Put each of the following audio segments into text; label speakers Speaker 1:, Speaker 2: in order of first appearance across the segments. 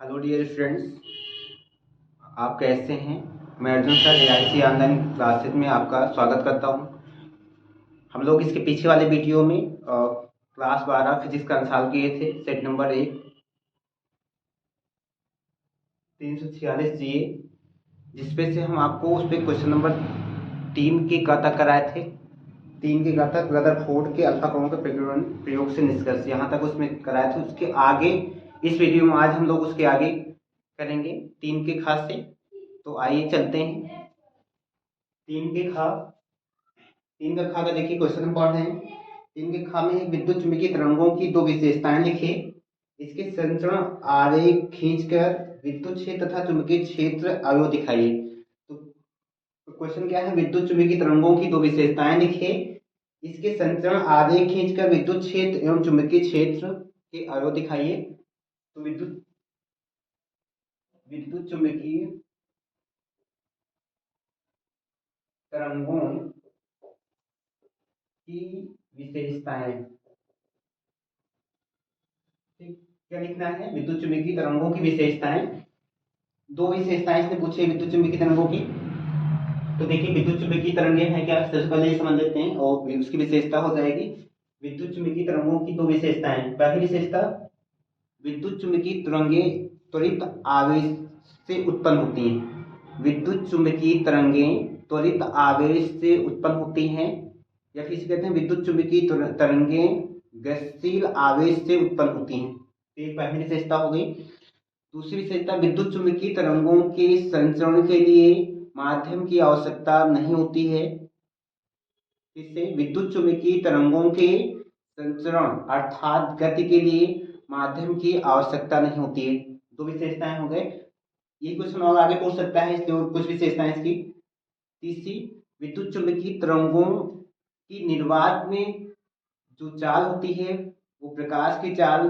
Speaker 1: Hello dear friends, आप कैसे हैं। मैं Arjun sir AIC online classes में आपका स्वागत करता हूं। हम लोग इसके पीछे वाले वीडियो में क्लास 12 फिजिक्स का सॉल्व किए थे। सेट नंबर 1 346 जी, जिसपे से हम आपको उस पर क्वेश्चन नंबर 3 के क तक कराए थे। 3 के क तक रदरफोर्ड के अल्फा कोणों के प्रयोग से निष्कर्ष यहाँ तक उसमें कराए थे। उसके आगे इस वीडियो में आज हम लोग उसके आगे करेंगे 3 के ख से। तो आइए चलते हैं 3 के ख। 3 का ख का देखिए क्वेश्चन हम पढ़ रहे हैं। 3 के ख में विद्युत चुम्बकीय तरंगों की दो विशेषताएं लिखिए। इसके संचरण आरेख खींचकर विद्युत क्षेत्र तथा चुंबकीय क्षेत्र अवयव दिखाइए। तो क्वेश्चन क्या है, विद्युत चुम्बकीय तरंगों की दो विशेषताएं लिखिए। इसके संचरण आरेख खींचकर विद्युत क्षेत्र एवं चुंबकीय क्षेत्र के अवयव दिखाइए। तो विद्युत चुम्बकीय तरंगों की विशेषताएं, क्या लिखना है, विद्युत चुम्बकीय तरंगों की विशेषताएं। दो विशेषताएं इसने पूछी विद्युत चुम्बकीय तरंगों की। तो देखिए विद्युत चुम्बकीय तरंगें हैं क्या, सबसे पहले समझ लेते हैं और उसकी विशेषता हो जाएगी। विद्युत चुम्बकीय तरंगों की दो विशेषताएं। पहली विशेषता, विद्युत चुम्बकीय तरंगें त्वरित आवेश से उत्पन्न होती हैं। विद्युत चुम्बकीय तरंगें त्वरित आवेश से उत्पन्न होती हैं, या फिर इसे कहते हैं विद्युत चुम्बकीय तरंगें गतिशील आवेश से उत्पन्न होती हैं। तो ये पहली विशेषता हो गई। दूसरी विशेषता, विद्युत चुम्बकीय तरंगों के संचरण के लिए माध्यम की आवश्यकता नहीं होती है। इससे विद्युत चुम्बकीय तरंगों के संचरण अर्थात गति के लिए माध्यम की आवश्यकता नहीं होती है। दो विशेषताएं हो गए। ये क्वेश्चन और आगे पूछ सकता है, इसलिए कुछ विशेषताएं इसकी। तीसरी, विद्युत चुम्बकीय तरंगों की निर्वात में जो चाल होती है वो प्रकाश की चाल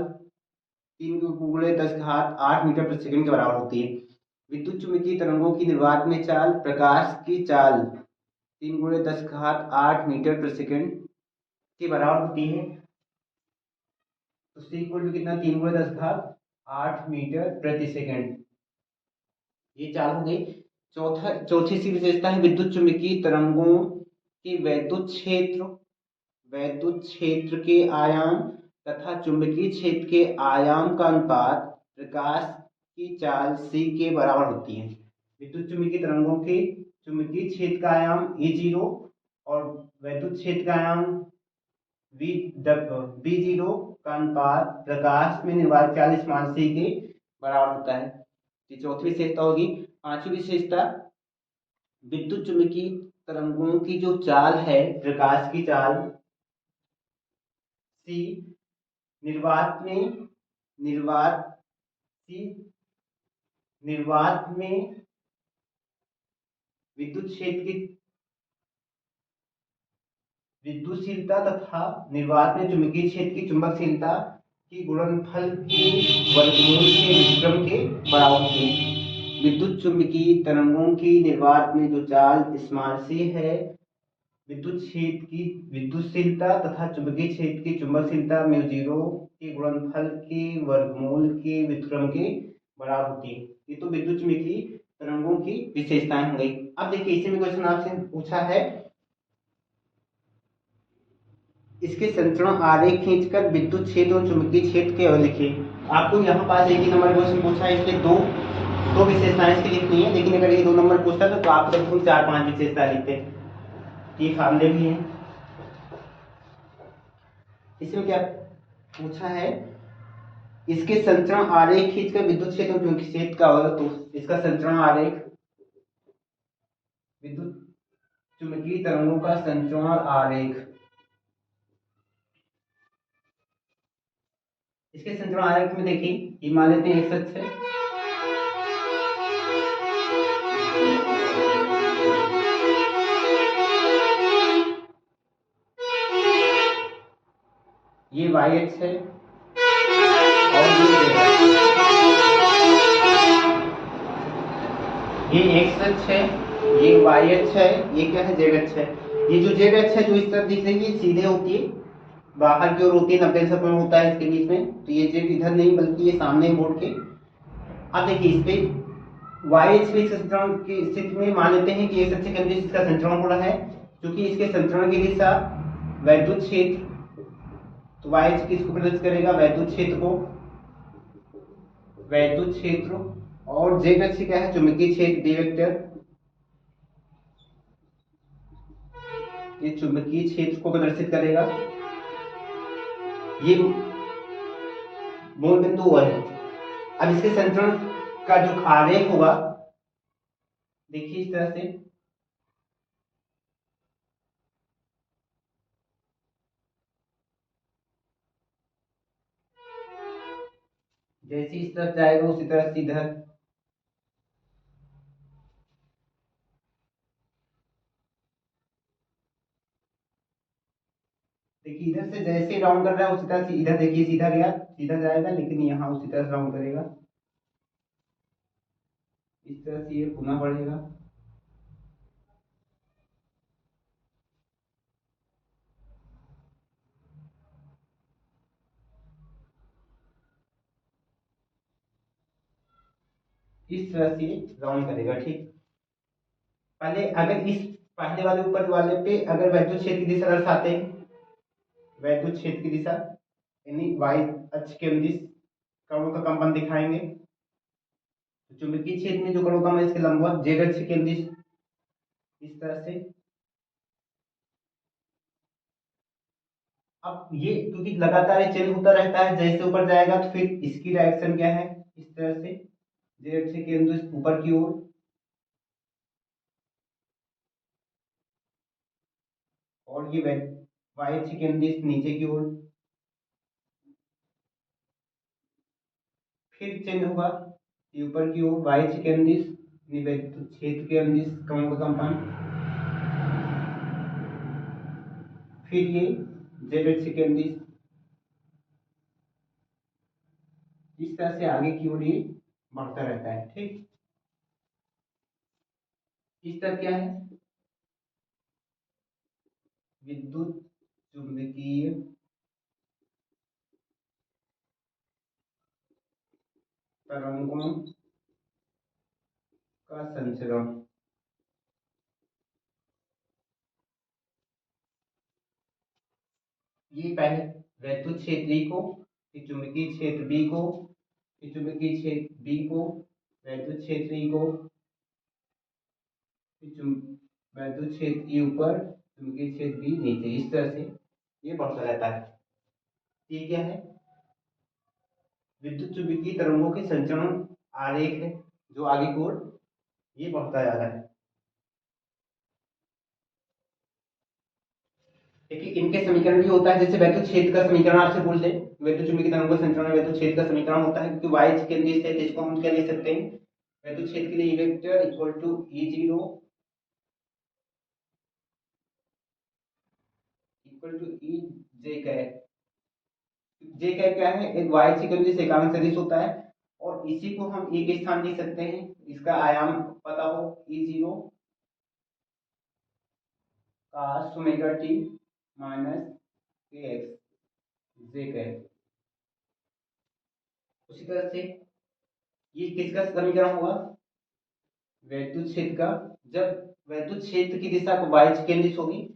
Speaker 1: 3×10⁸ मीटर प्रति सेकंड के बराबर होती है। विद्युत चुम्बकीय तरंगों की निर्वात में चाल प्रकाश की चाल 3×10⁸ मीटर प्रति सेकंड के बराबर होती है। तो सी इक्वल टू कितना, 3×10⁸ मीटर प्रति सेकंड। ये चाल हो गई। चौथी सी विशेषता है, विद्युत चुम्बकीय तरंगों के वैद्युत क्षेत्र के आयाम तथा चुंबकीय क्षेत्र के आयाम का अनुपात प्रकाश की चाल c के बराबर होती है। विद्युत चुम्बकीय तरंगों के चुंबकीय क्षेत्र का आयाम E0 और वैद्युत क्षेत्र का आयाम V0 का अनुपात प्रकाश में निर्वात चाल c के बराबर होता है। ये चौथी विशेषता होगी। पांचवी विशेषता, विद्युत चुम्बकीय तरंगों की जो चाल है प्रकाश की चाल C निर्वात में विद्युत क्षेत्र की विद्युतशीलता तथा निर्वात में चुंबकीय क्षेत्र की चुंबकशीलता की गुणनफल के वर्गमूल के विक्रम के बराबर होती है। विद्युत चुम्बकीय तरंगों की निर्वात में जो चाल c है, विद्युत क्षेत्र की विद्युतशीलता तथा चुंबकीय क्षेत्र की चुंबकशीलता μ0 के गुणनफल के वर्गमूल के व्युत्क्रम के बराबर होती है। ये तो विद्युत चुम्बकीय तरंगों की विशेषताएं हो गई। अब देखिए इसी में क्वेश्चन आपसे पूछा है, इसके संचरण आरेख खींचकर विद्युत क्षेत्र और चुंबकीय क्षेत्र के अवयव लिखिए। आपको यहाँ पास एक ही नंबर क्वेश्चन पूछा है, इसलिए दो विशेषताएं इसकी लिखनी है। लेकिन अगर ये 2 नंबर पूछता तो आप तो 4-5 विशेषताएं लिखते। ये फार्मूले भी हैं। इसमें क्या पूछा है, इसके संचरण आरेख खींचकर विद्युत क्षेत्र और चुंबकीय क्षेत्र का अवयव। तो इसका संचरण आरेख, विद्युत चुंबकीय तरंगों का संचरण आरेख, इसके संचरण आरेख में देखिए ये मान लेते हैं x अक्ष है, ये y अक्ष है और ये x अक्ष है, ये y अक्ष है, ये क्या है, z अक्ष है। ये जो z अक्ष है जो इस तरफ दिख रही है सीधे होती है, बाहर की ओर होती है, 90 कोण होता है इसके बीच में। तो ये z इधर नहीं बल्कि ये सामने बोर्ड के अब देखिए इस पे वाई एच पे संचरण की स्थिति में मान लेते हैं कि ये सबसे केंद्र इसका संचरण हो रहा है, क्योंकि इसके संचरण की दिशा वैद्युत क्षेत्र, तो वाई एच किसको प्रदर्शित करेगा, वैद्युत क्षेत्र को, वैद्युत क्षेत्र, और जेड अक्ष क्या है, चुंबकीय क्षेत्र डी वेक्टर, ये चुंबकीय क्षेत्र को प्रदर्शित करेगा। ये मूल बिंदु हुआ है। अब इसके संचरण का जो आरेख होगा देखिए इस तरह से, जैसे इस तरफ जाएगा उसी तरह सीधा, देखिए इधर से जैसे राउंड कर रहा है उसी तरह से इधर देखिए सीधा गया, सीधा जाएगा, लेकिन यहाँ उसी तरह से राउंड करेगा, इस तरह से ये पुनः बढ़ेगा। इस तरह से राउंड करेगा, ठीक। पहले अगर इस पहले वाले ऊपर वाले पे अगर वैद्युत क्षेत्र की दिशा दर्शाते हैं, वैद्युत क्षेत्र की दिशा यानी वाई अक्ष के अनुदिश कणों का कंपन दिखाएंगे, तो चुंबकीय क्षेत्र में जो कणों का है इसके लंबवत जेड अक्ष के अनुदिश इस तरह से। अब ये क्योंकि लगातार ये चेंज होता रहता है, जैसे ऊपर जाएगा तो फिर इसकी डायरेक्शन क्या है, इस तरह से जेड अक्ष के अनुदिश ऊपर की ओर, और ये वाई अक्ष के अनुदिश नीचे की ओर, फिर चेंज होगा ये ऊपर की ओर वाई अक्ष के अनुदिश वैद्युत क्षेत्र के अनुदिश कणों का कंपन, फिर ये जेड अक्ष के अनुदिश इस तरह से आगे की ओर ये बढ़ता रहता है, ठीक। इस तरह क्या है, विद्युत चुंबकीय तरंगों का संचरण, ये पहले वैद्युत क्षेत्र E को, फिर चुंबकीय क्षेत्र B को, फिर चुंबकीय क्षेत्र B को, वैद्युत क्षेत्र E को, फिर वैद्युत क्षेत्र E ऊपर, चुंबकीय क्षेत्र B नीचे, इस तरह से ये बढ़ता रहता है। ये क्या है, विद्युत चुंबकीय तरंगों के संचरण आरेख है, जो आगे की ओर ये बढ़ता जा रहा है। देखिए इनके समीकरण भी होता है, जैसे वैद्युत क्षेत्र का समीकरण आपसे पूछ दे, वैद्युत चुंबकीय तरंगों का संचरण वैद्युत क्षेत्र का समीकरण होता है, क्योंकि वाई केंद्रीय से इसको हम क्या लिख सकते हैं, वैद्युत क्षेत्र के लिए E vector equal to E0 equal to E J cap. J cap क्या है, एक वाई केंद्रीय से एकांक सदिश होता है, और इसी को हम एक स्थान लिख सकते हैं, इसका आयाम पता हो E0 cos omega t minus kx जे कैप। उसी तरह से ये किसका समीकरण होगा, वैद्युत क्षेत्र का, जब वैद्युत क्षेत्र की दिशा को वाई केंद्रित होगी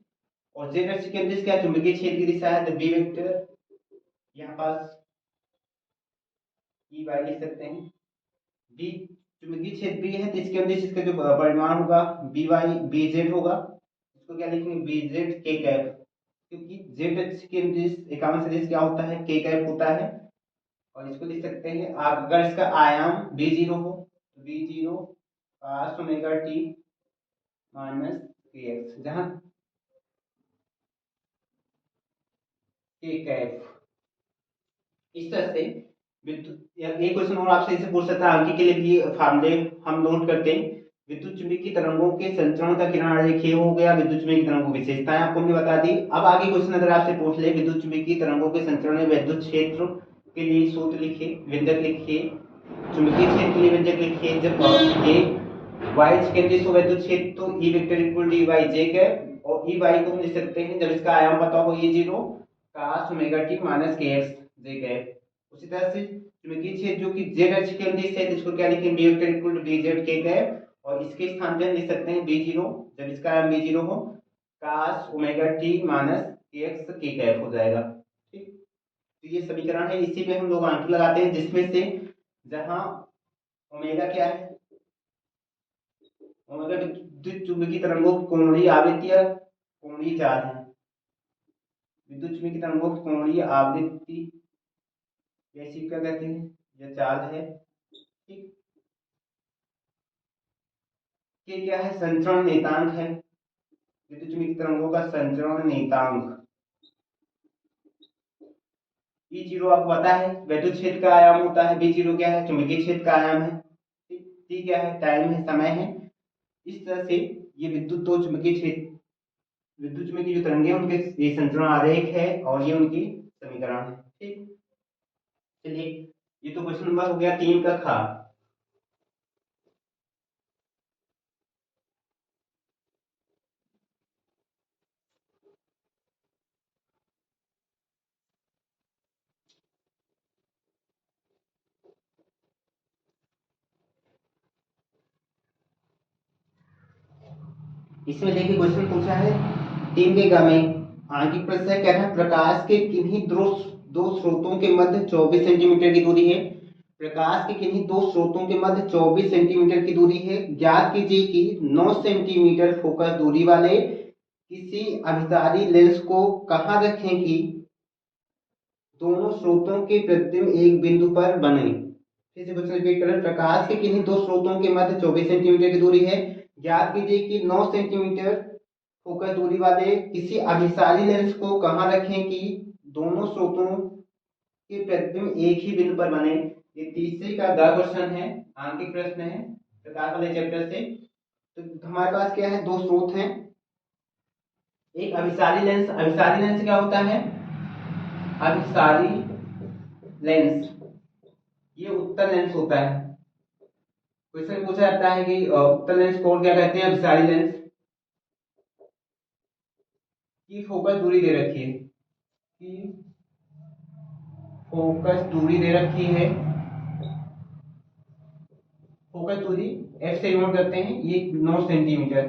Speaker 1: और जेड अक्ष केंद्रित क्या चुंबकीय क्षेत्र की दिशा है, तो बी वेक्टर यहाँ पास ई वाई लिख सकते हैं, बी चुंबकीय क्षेत्र बी है तो इसके अंदर इसका जो परिमाण होगा बी वाई बी जेड होगा, इसको क्या लिखेंगे बी जेड के कैप, क्योंकि जेड अक्ष के अंदर एकांक सदिश क्या होता है, के कैप होता है, और इसको लिख सकते हैं अगर इसका आयाम बी जीरो हो तो B zero cos omega t minus k x, जहां के कैप। इस तरह से विद्युत एक क्वेश्चन और आपसे इसे पूछ सकता है, आगे के लिए भी फार्मूले हम नोट करते हैं। विद्युत चुंबकीय तरंगों के संचरण का किरण आरेख हो गया, विद्युत चुंबकीय तरंगों की विशेषताएं आपको हमने बता दी। अब आगे क्वेश्चन अगर आपसे पूछ ले विद्युत चुंबकीय तरंगों के संचरण में विद्युत क्षेत्र के लिए सूत्र लिखिए, व्यंजक लिखिए, चुंबकीय क्षेत्र के लिए व्यंजक लिखिए, जब ये वाई केंद्रित हो विद्युत क्षेत्र तो E vector equal to y j cap, और ई वाई को हम लिख सकते हैं जब इसका आयाम पता हो ये zero cos omega t minus k x जे कैप। उसी तरह से चुंबकीय क्षेत्र जो कि जेड अक्ष के अनुदिश है, इसको क्या लिखेंगे, B vector equal to B z k cap, और इसके स्थान पे हम लिख सकते हैं बी जीरो, जब इसका आयाम बी जीरो हो, काश omega t minus k x के कैप हो जाएगा। ठीक, तो ये समीकरण है, इसी पे हम लोग आंसर लगाते हैं, जिसमें से जहां ओमेगा क्या है, ओमेगा विद्युत चुंबकीय तरंगों की कोणीय आवृत्ति या कोणीय चाल है, विद्युत चुंबकीय तरंगों की कोणीय आवृत्ति, जैसी क्या कहते हैं, यह चाल है। ठीक, ये क्या है, संचरण नियतांक है, विद्युत चुंबकीय तरंगों का संचरण नियतांक। ई जीरो आपको पता है विद्युत क्षेत्र का आयाम होता है, बी जीरो क्या है, चुंबकीय क्षेत्र का आयाम है। टी क्या है, टाइम है, समय है। इस तरह से ये विद्युत दो चुंबकीय क्षेत्र, विद्युत चुंबकीय जो तरंगे हैं उनके ये संचरण आरेख है, और ये उनकी समीकरण है। ठीक, चलिए ये तो क्वेश्चन नंबर हो गया 3 का खा। इसमें देखिए क्वेश्चन पूछा है 3 के ग में, आंकिक प्रश्न है, कह रहा है प्रकाश के किन्हीं दो स्रोतों के मध्य 24 सेंटीमीटर की दूरी है, प्रकाश के किन्हीं दो स्रोतों के मध्य 24 सेंटीमीटर की दूरी है, ज्ञात कीजिए कि 9 सेंटीमीटर फोकस दूरी वाले किसी अभिसारी लेंस को कहां रखें कि दोनों स्रोतों के प्रतिबिंब एक बिंदु पर बने। फिर से क्वेश्चन रिपीट करें, प्रकाश के किन्हीं दो स्रोतों के मध्य 24 सेंटीमीटर की दूरी है, ज्ञात कीजिए कि 9 सेंटीमीटर फोकस दूरी वाले किसी अभिसारी लेंस को कहां रखें कि दोनों स्रोतों के प्रतिबिंब एक ही बिंदु पर बने। ये तीसरे का ग क्वेश्चन है, आंकिक प्रश्न है प्रकाश वाले चैप्टर से। तो हमारे पास क्या है, दो स्रोत हैं, एक अभिसारी लेंस, अभिसारी लेंस क्या होता है, अभिसारी लेंस ये उत्तल लेंस होता है। क्वेश्चन पूछा जाता है कि उत्तल लेंस को क्या कहते हैं, अभिसारी लेंस की फोकस दूरी दे रखी है, की फोकस दूरी दे रखी है, फोकस दूरी एफ से नोट करते हैं, ये 9 सेंटीमीटर।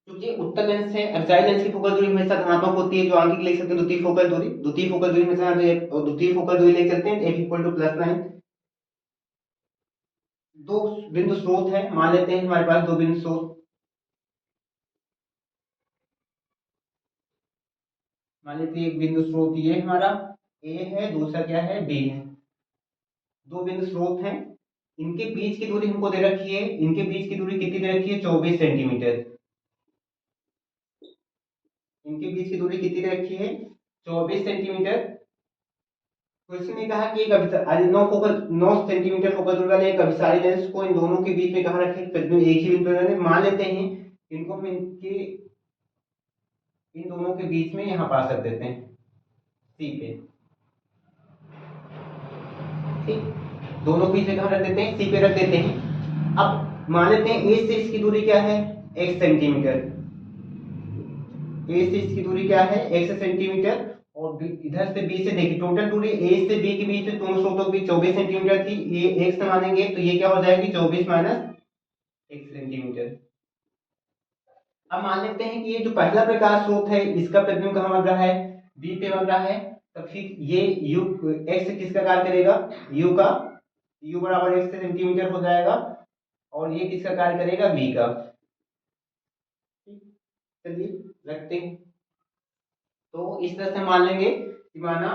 Speaker 1: क्योंकि उत्तल लेंस है, अभिसारी लेंस की फोकस दूरी हमेशा धनात्मक होती है, जो आंकिक लिख सकते हैं द्वितीय फोकस दूरी, द्वितीय फोकस दूरी हमेशा और द्वितीय फोकस दूरी लिख सकते हैं एफ इक्वल टू +9। दो बिंदु स्रोत है, मान लेते हैं हमारे पास दो बिंदु स्रोत, मान लेते हैं एक बिंदु स्रोत ये हमारा ए है, दूसरा क्या है, बी है। दो बिंदु स्रोत हैं, इनके बीच की दूरी हमको दे रखी है, इनके बीच की दूरी कितनी दे रखी है, 24 सेंटीमीटर। इनके बीच की दूरी कितनी दे रखी है, 24 सेंटीमीटर। क्वेश्चन ने कहा कि एक 9 सेंटीमीटर फोकस दूरी वाले एक अभिसारी लेंस को इन दोनों के बीच में कहां रखें, प्रतिबिंब एक ही बिंदु पर, मान लेते हैं इनको हम इनके इन दोनों के बीच में यहां पास रख देते हैं सी पे। ठीक, दोनों बीच में कहां रख देते हैं, सी पे रख देते हैं। अब मान लेते हैं ए से इसकी दूरी क्या है, x सेंटीमीटर, ए से इसकी दूरी क्या है, x सेंटीमीटर, और इधर से बी से देखिए टोटल दूरी ए से बी के बीच में दोनों स्रोतों के बीच 24 सेंटीमीटर थी, ये x मानेंगे तो ये क्या हो जाएगी 24 माइनस x सेंटीमीटर। अब मान लेते हैं कि ये जो पहला प्रकाश स्रोत है इसका प्रतिबिंब कहां बन रहा है, बी पे बन रहा है, तो फिर ये u x किसका कार्य करेगा, u का, u बराबर x सेंटीमीटर हो जाएगा, और ये किसका कार्य करेगा, v का। चलिए रखते हैं, तो इस तरह से मान लेंगे कि माना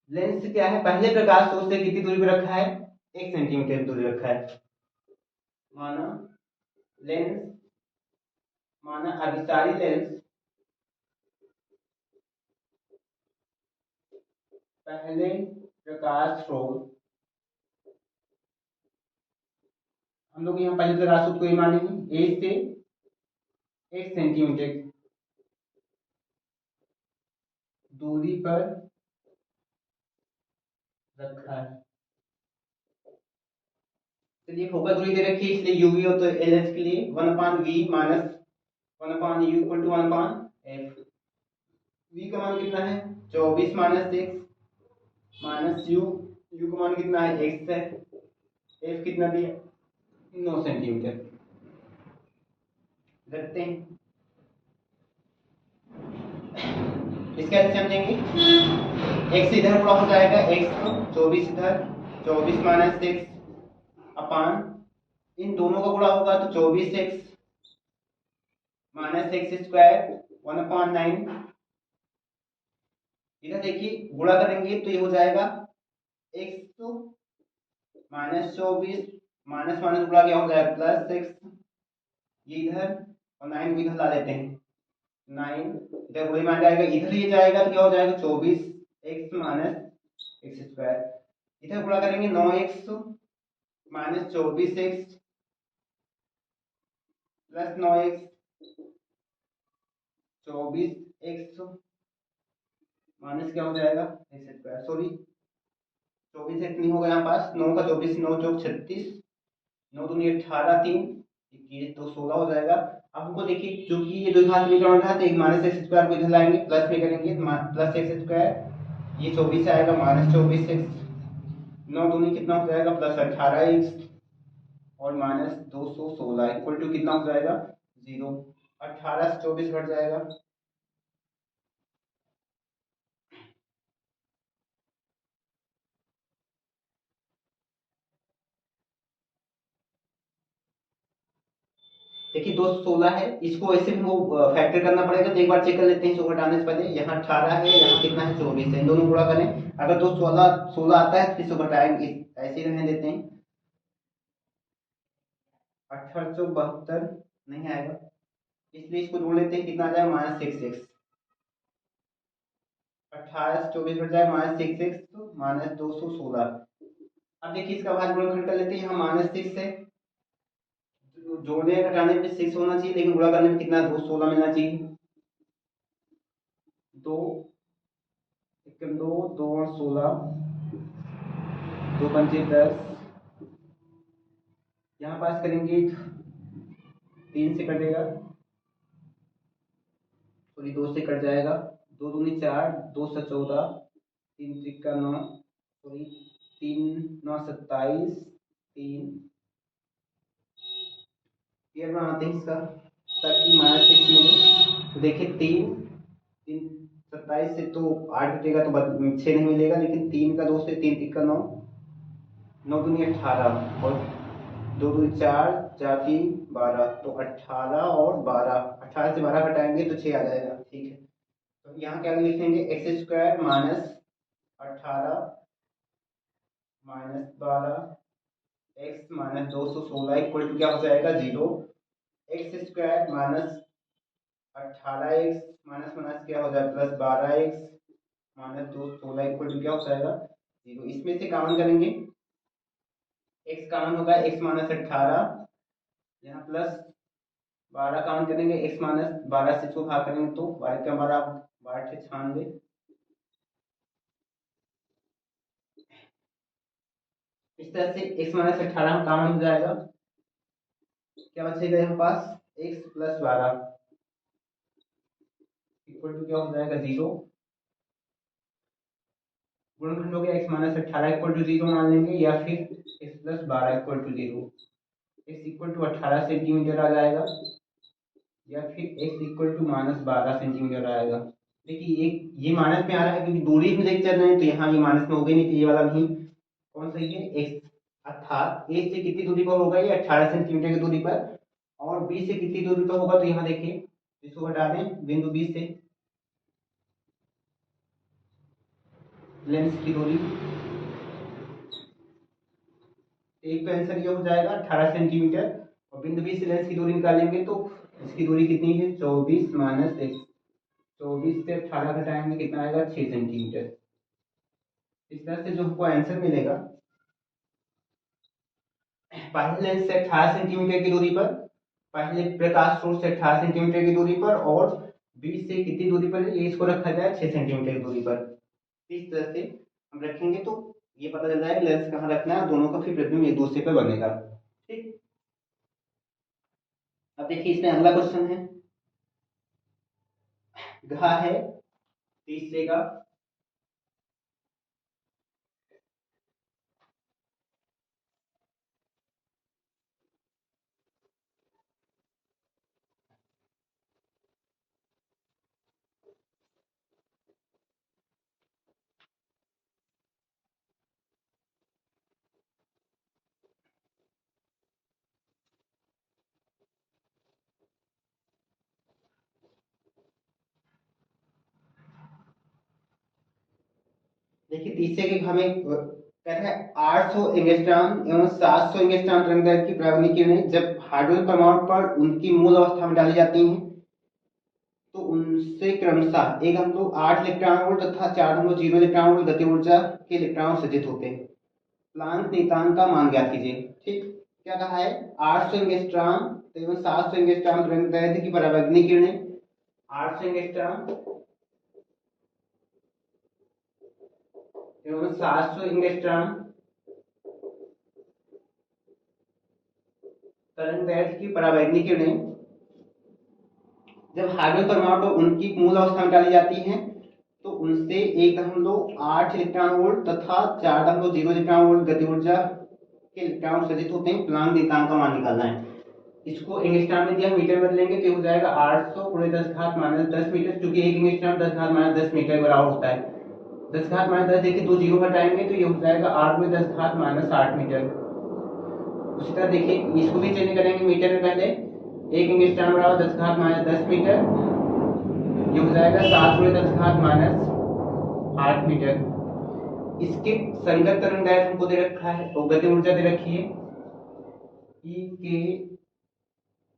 Speaker 1: लेंस क्या है, पहले प्रकाश स्रोत से कितनी दूरी पर रखा है, 1 सेंटीमीटर दूरी रखा है। माना लेंस, माना अभिसारी लेंस पहले प्रकाश स्रोत, हम लोग यहाँ पहले प्रकाश स्रोत को ये मानेंगे ए से 1 सेंटीमीटर दूरी पर रखा है। चलिए फोकस दूरी दे रखी है, इसलिए यूवी हो तो एल एच के लिए 1/v minus 1/u equal to 1/f। v का मान कितना है, 24 माइनस 6, माइनस यू, यू का मान कितना है x है, एफ कितना दिया 9 सेंटीमीटर। रखते हैं, इसका एलसीएम लेंगे, x इधर पूरा हो जाएगा, x 24 इधर 24 माइनस एक्स अपान इन दोनों का गुणा होगा तो 24x माइनस एक्स स्क्वायर 1/9। इधर देखिए गुणा करेंगे तो ये हो जाएगा x माइनस 24 माइनस माइनस गुणा क्या हो जाएगा प्लस एक्स, ये इधर और 9 को इधर ला लेते हैं, 9 इधर गुणे में आ जाएगा, इधर ये जाएगा तो क्या हो जाएगा 24x माइनस एक्स स्क्वायर, इधर गुणा करेंगे 9x minus 24x plus 9x 24x minus क्या हो जाएगा एक्स स्क्वायर, सॉरी 24 एक्स नहीं होगा यहाँ पास, 9 का 24 9 चौक 36, 9 दूनी 18 3 21 तो 16 हो जाएगा। अब हमको देखिए क्योंकि ये दो घात समीकरण था तो एक माइनस एक्स स्क्वायर को इधर लाएंगे प्लस में करेंगे प्लस एक्स स्क्वायर, ये 24 आएगा माइनस 24x, 9 दूनी कितना हो जाएगा प्लस 18x और माइनस 216 इक्वल टू कितना हो जाएगा 0, 18 से 24 घट जाएगा, देखिए 216 है, इसको ऐसे भी हमको फैक्टर करना पड़ेगा तो एक बार चेक कर लेते हैं, इसको घटाने से पहले यहाँ 18 है यहाँ कितना है 24 है, इन दोनों गुणा करें, अगर 216 आता है तो इसको घटाएंगे, ऐसे ही रहने देते हैं, 1872 नहीं आएगा, इसलिए इसको जोड़ लेते हैं, कितना आ जाएगा माइनस 6x, 18 से 24 घट जाएगा माइनस 6x तो माइनस 216। अब देखिए इसका भाग गुणनखंड कर लेते हैं, यहाँ माइनस 6 है, जोड़ने घटाने में 6 होना चाहिए लेकिन गुणा करने में कितना 216 मिलना चाहिए, 2 1 2 2 और 16 2 पंचे 10, यहाँ पास करेंगे 3 से कटेगा, सॉरी 2 से कट जाएगा, 2 दूनी 4 2 से 14 3 त्रिका 9, सॉरी 3 9 27 3 क्लियर बनाते हैं इसका ताकि माइनस 6 मिले, तो देखिए 3 3 27 से तो 8 कटेगा तो 6 नहीं मिलेगा, लेकिन 3 का 2 से 3 त्रिका 9 9 दूनी 18 और 2 दूनी 4 4 3 12 तो 18 और 12, 18 से 12 घटाएंगे तो 6 आ जाएगा, ठीक है। तो यहाँ क्या लिखेंगे x square minus 18 minus 12 x minus 216 equal to क्या हो जाएगा 0, x square minus 18x minus minus क्या हो जाएगा plus 12x minus 216 equal to क्या हो जाएगा 0, इसमें से कॉमन करेंगे, x कॉमन होगा x माइनस 18, यहाँ प्लस 12 कॉमन करेंगे, x माइनस 12 से इसको भाग करेंगे तो 12 का 12 12 से 96, इस तरह से x माइनस 18 कॉमन हो जाएगा, क्या बचेगा यहाँ पास x प्लस 12 इक्वल टू क्या हो जाएगा 0, गुणनखंड हो गया x माइनस 18 इक्वल टू 0 मान लेंगे या फिर x plus 12 equal to 0, x equal to 18 centimetre आ जाएगा या फिर x equal to minus 12 centimetre आएगा। देखिए एक ये माइनस में आ रहा है क्योंकि दूरी में लेके चल रहे हैं तो यहाँ ये माइनस में हो गई, नहीं तो ये वाला नहीं, कौन सही है x, अर्थात a से कितनी दूरी पर होगा ये 18 सेंटीमीटर की दूरी पर, और b से कितनी दूरी पर होगा तो यहाँ देखिए इसको हटा दें बिंदु b से लेंस की दूरी, एक तो आंसर ये हो जाएगा 18 सेंटीमीटर, और बिंदु बी से लेंस की दूरी निकालेंगे तो इसकी दूरी कितनी है 24 माइनस एक्स, 24 से 18 घटाएंगे कितना आएगा 6 सेंटीमीटर। इस तरह से जो हमको आंसर मिलेगा, पहले लेंस से 18 सेंटीमीटर की दूरी पर, पहले प्रकाश स्रोत से 18 सेंटीमीटर की दूरी पर, और बी से कितनी दूरी पर है ये इसको रखा जाए 6 सेंटीमीटर की दूरी पर, इस तरह से हम रखेंगे तो ये पता चल जाएगा लेंस कहाँ रखना है, दोनों का फिर प्रतिबिंब एक दूसरे पर बनेगा, ठीक। अब देखिए इसमें अगला क्वेश्चन है, घा है तीसरे का, देखिए तीसरे के हमें कहता है 800 एंगस्ट्रॉम एवं 700 एंगस्ट्रॉम तरंगदैर्घ्य की परावैंगनिक किरणें जब हाइड्रोजन परमाणु पर उनकी मूल अवस्था में डाली जाती हैं तो उनसे क्रमशः एक हम लोग 8 इलेक्ट्रॉन वोल्ट तथा 4 हम लोग 0 इलेक्ट्रॉन वोल्ट गति ऊर्जा के इलेक्ट्रॉन सज्जित होते हैं। प्लांक नियतांक का मान ज्ञात कीजिए। ठीक, क्या कहा है? 800 एंगस्ट्रॉम एवं 700 एंगस्ट्रॉम तरंगदैर्घ्य की परावैंगनिक किरणें 800 एंगस्ट्रॉम एवं 700 एंगस्ट्रॉम तरंगदैर्घ्य की परावैंगनिक किरणें जब हाइड्रोजन परमाणु पर उनकी मूल अवस्था में डाली जाती हैं तो उनसे 1.8 इलेक्ट्रॉन वोल्ट तथा 4.0 इलेक्ट्रॉन वोल्ट गति ऊर्जा के इलेक्ट्रॉन सज्जित होते हैं। प्लांक नियतांक का मान निकालना है। इसको एंगस्ट्रॉम में दिया, मीटर में लेंगे तो हो जाएगा 800 × 10⁻10 मीटर, क्योंकि एक एंगस्ट्रॉम 10⁻10 मीटर के बराबर होता है। 10⁻10 देखिए 2 जीरो हटाएंगे तो ये हो जाएगा 8 × 10⁻8 मीटर। उसी तरह देखिए इसको भी चेंज करेंगे मीटर में। पहले एक एंगस्ट्रॉम बराबर 10⁻10 मीटर, ये हो जाएगा 7 × 10⁻8 मीटर। इसके संगत तरंगदैर्घ्य हमको दे रखा है और गति ऊर्जा दे रखी है ई के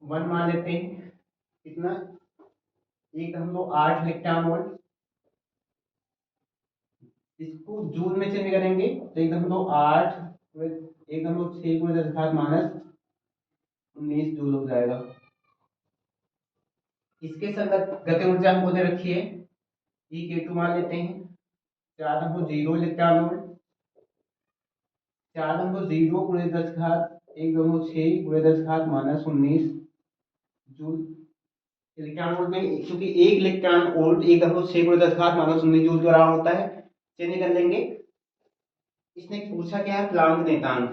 Speaker 1: 1 मान लेते हैं। कितना? एक हम लोग 8 इलेक्ट्रॉन वोल्ट। इसको जूल में चेंज करेंगे तो एक हम लोग 8 एक हम लोग 6 × 10⁻19 जूल हो जाएगा। इसके संगत गति ऊर्जा हमको दे रखी है ई के 2 मान लेते हैं। 4 हमको 0 इलेक्ट्रॉन वोल्ट, 4 हमको 0 × 10⁻1 हमको 6 × 10⁻19 जूल इलेक्ट्रॉन वोल्ट में, क्योंकि एक इलेक्ट्रॉन वोल्ट एक हमको 6 × 10⁻19 जूल के बराबर होता है। चेंज कर लेंगे। इसने पूछा क्या है? प्लांक नियतांक।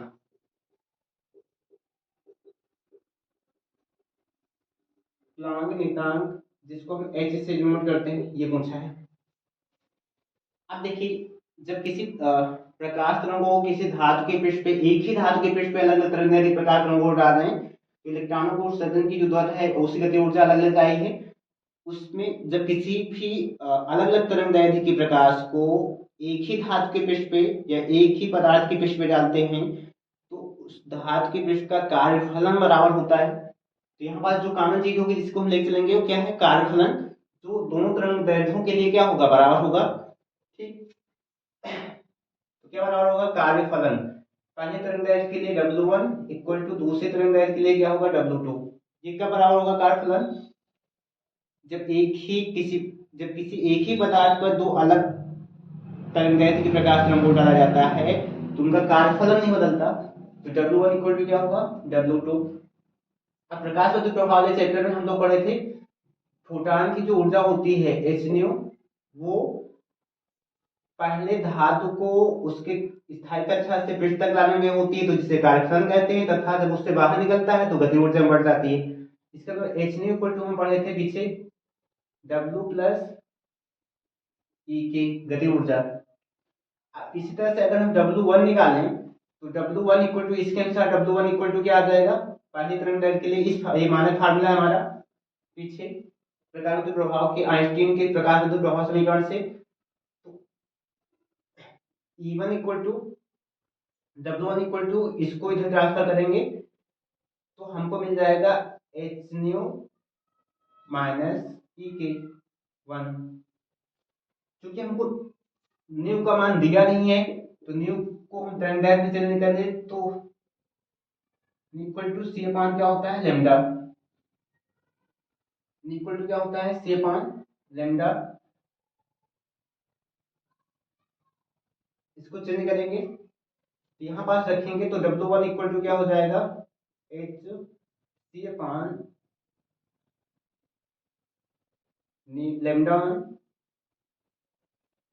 Speaker 1: प्लांक नियतांक जिसको हम एच से डिनोट करते हैं, ये पूछा है। अब देखिए जब किसी प्रकाश तरंगों को किसी धातु के पृष्ठ पे, एक ही धातु के पृष्ठ पे अलग अलग तरंगदैर्घ्य प्रकाश तरंगों को डाल रहे हैं तो इलेक्ट्रॉनों को उत्सर्जन की जो दर है उसकी गति ऊर्जा अलग अलग आई है। उसमें जब किसी भी अलग अलग तरंगदैर्घ्य के प्रकाश को एक ही धातु के पृष्ठ पे या एक ही पदार्थ के पृष्ठ पे डालते हैं तो उस धातु के पृष्ठ का कार्यफलन बराबर होता है। तो यहाँ पास जो कॉमन चीज होगी जिसको हम लेके चलेंगे वो क्या है? कार्यफलन, जो दोनों तरंगदैर्घ्यों के लिए क्या होगा? बराबर होगा। ठीक, तो क्या बराबर होगा? कार्यफलन। पहले तरंगदैर्घ्य के लिए W1 इक्वल टू दूसरे तरंगदैर्घ्य के लिए क्या होगा? W2। ये क्या बराबर होगा? कार्यफलन। जब किसी एक ही पदार्थ पर दो अलग तरंगदैर्घ्य के प्रकाश तरंग को डाला जाता है तो उनका कार्यफलन नहीं बदलता। तो W1 इक्वल टू क्या होगा? W2। अब प्रकाश वर्धक प्रभाव वाले चैप्टर में हम लोग पढ़े थे फोटॉन की जो ऊर्जा होती है h वो पहले धातु को उसके स्थायी कक्षा से पृष्ठ तक लाने में होती है तो जिसे कार्यफलन कहते हैं, तथा जब उससे बाहर निकलता है तो गति ऊर्जा बढ़ जाती है। इसका मतलब h इक्वल टू हम पढ़े थे पीछे W प्लस ई के गति ऊर्जा। इसी तरह से अगर हम W1 निकालें तो W1 इक्वल टू इसके अनुसार W1 इक्वल टू क्या आ जाएगा? पहली तरंगदैर्घ्य के लिए इस ये मानक फार्मूला है हमारा पीछे प्रकाश विद्युत प्रभाव के आइंस्टीन के प्रकाश विद्युत प्रभाव समीकरण से। E1 equal to W1 equal to इसको इधर ट्रांसफर करेंगे तो हमको मिल जाएगा h न्यू माइनस ई के 1। क्योंकि हमको न्यू का मान दिया नहीं है तो न्यू को हम तरंगदैर्घ्य में चेंज कर दे तो इक्वल टू सी अपान क्या होता है? लैम्डा। इक्वल टू क्या होता है? सी अपान लैम्डा। इसको चेंज करेंगे तो यहाँ पास रखेंगे तो W1 इक्वल टू क्या हो जाएगा? एच सी अपान लैम्डा 1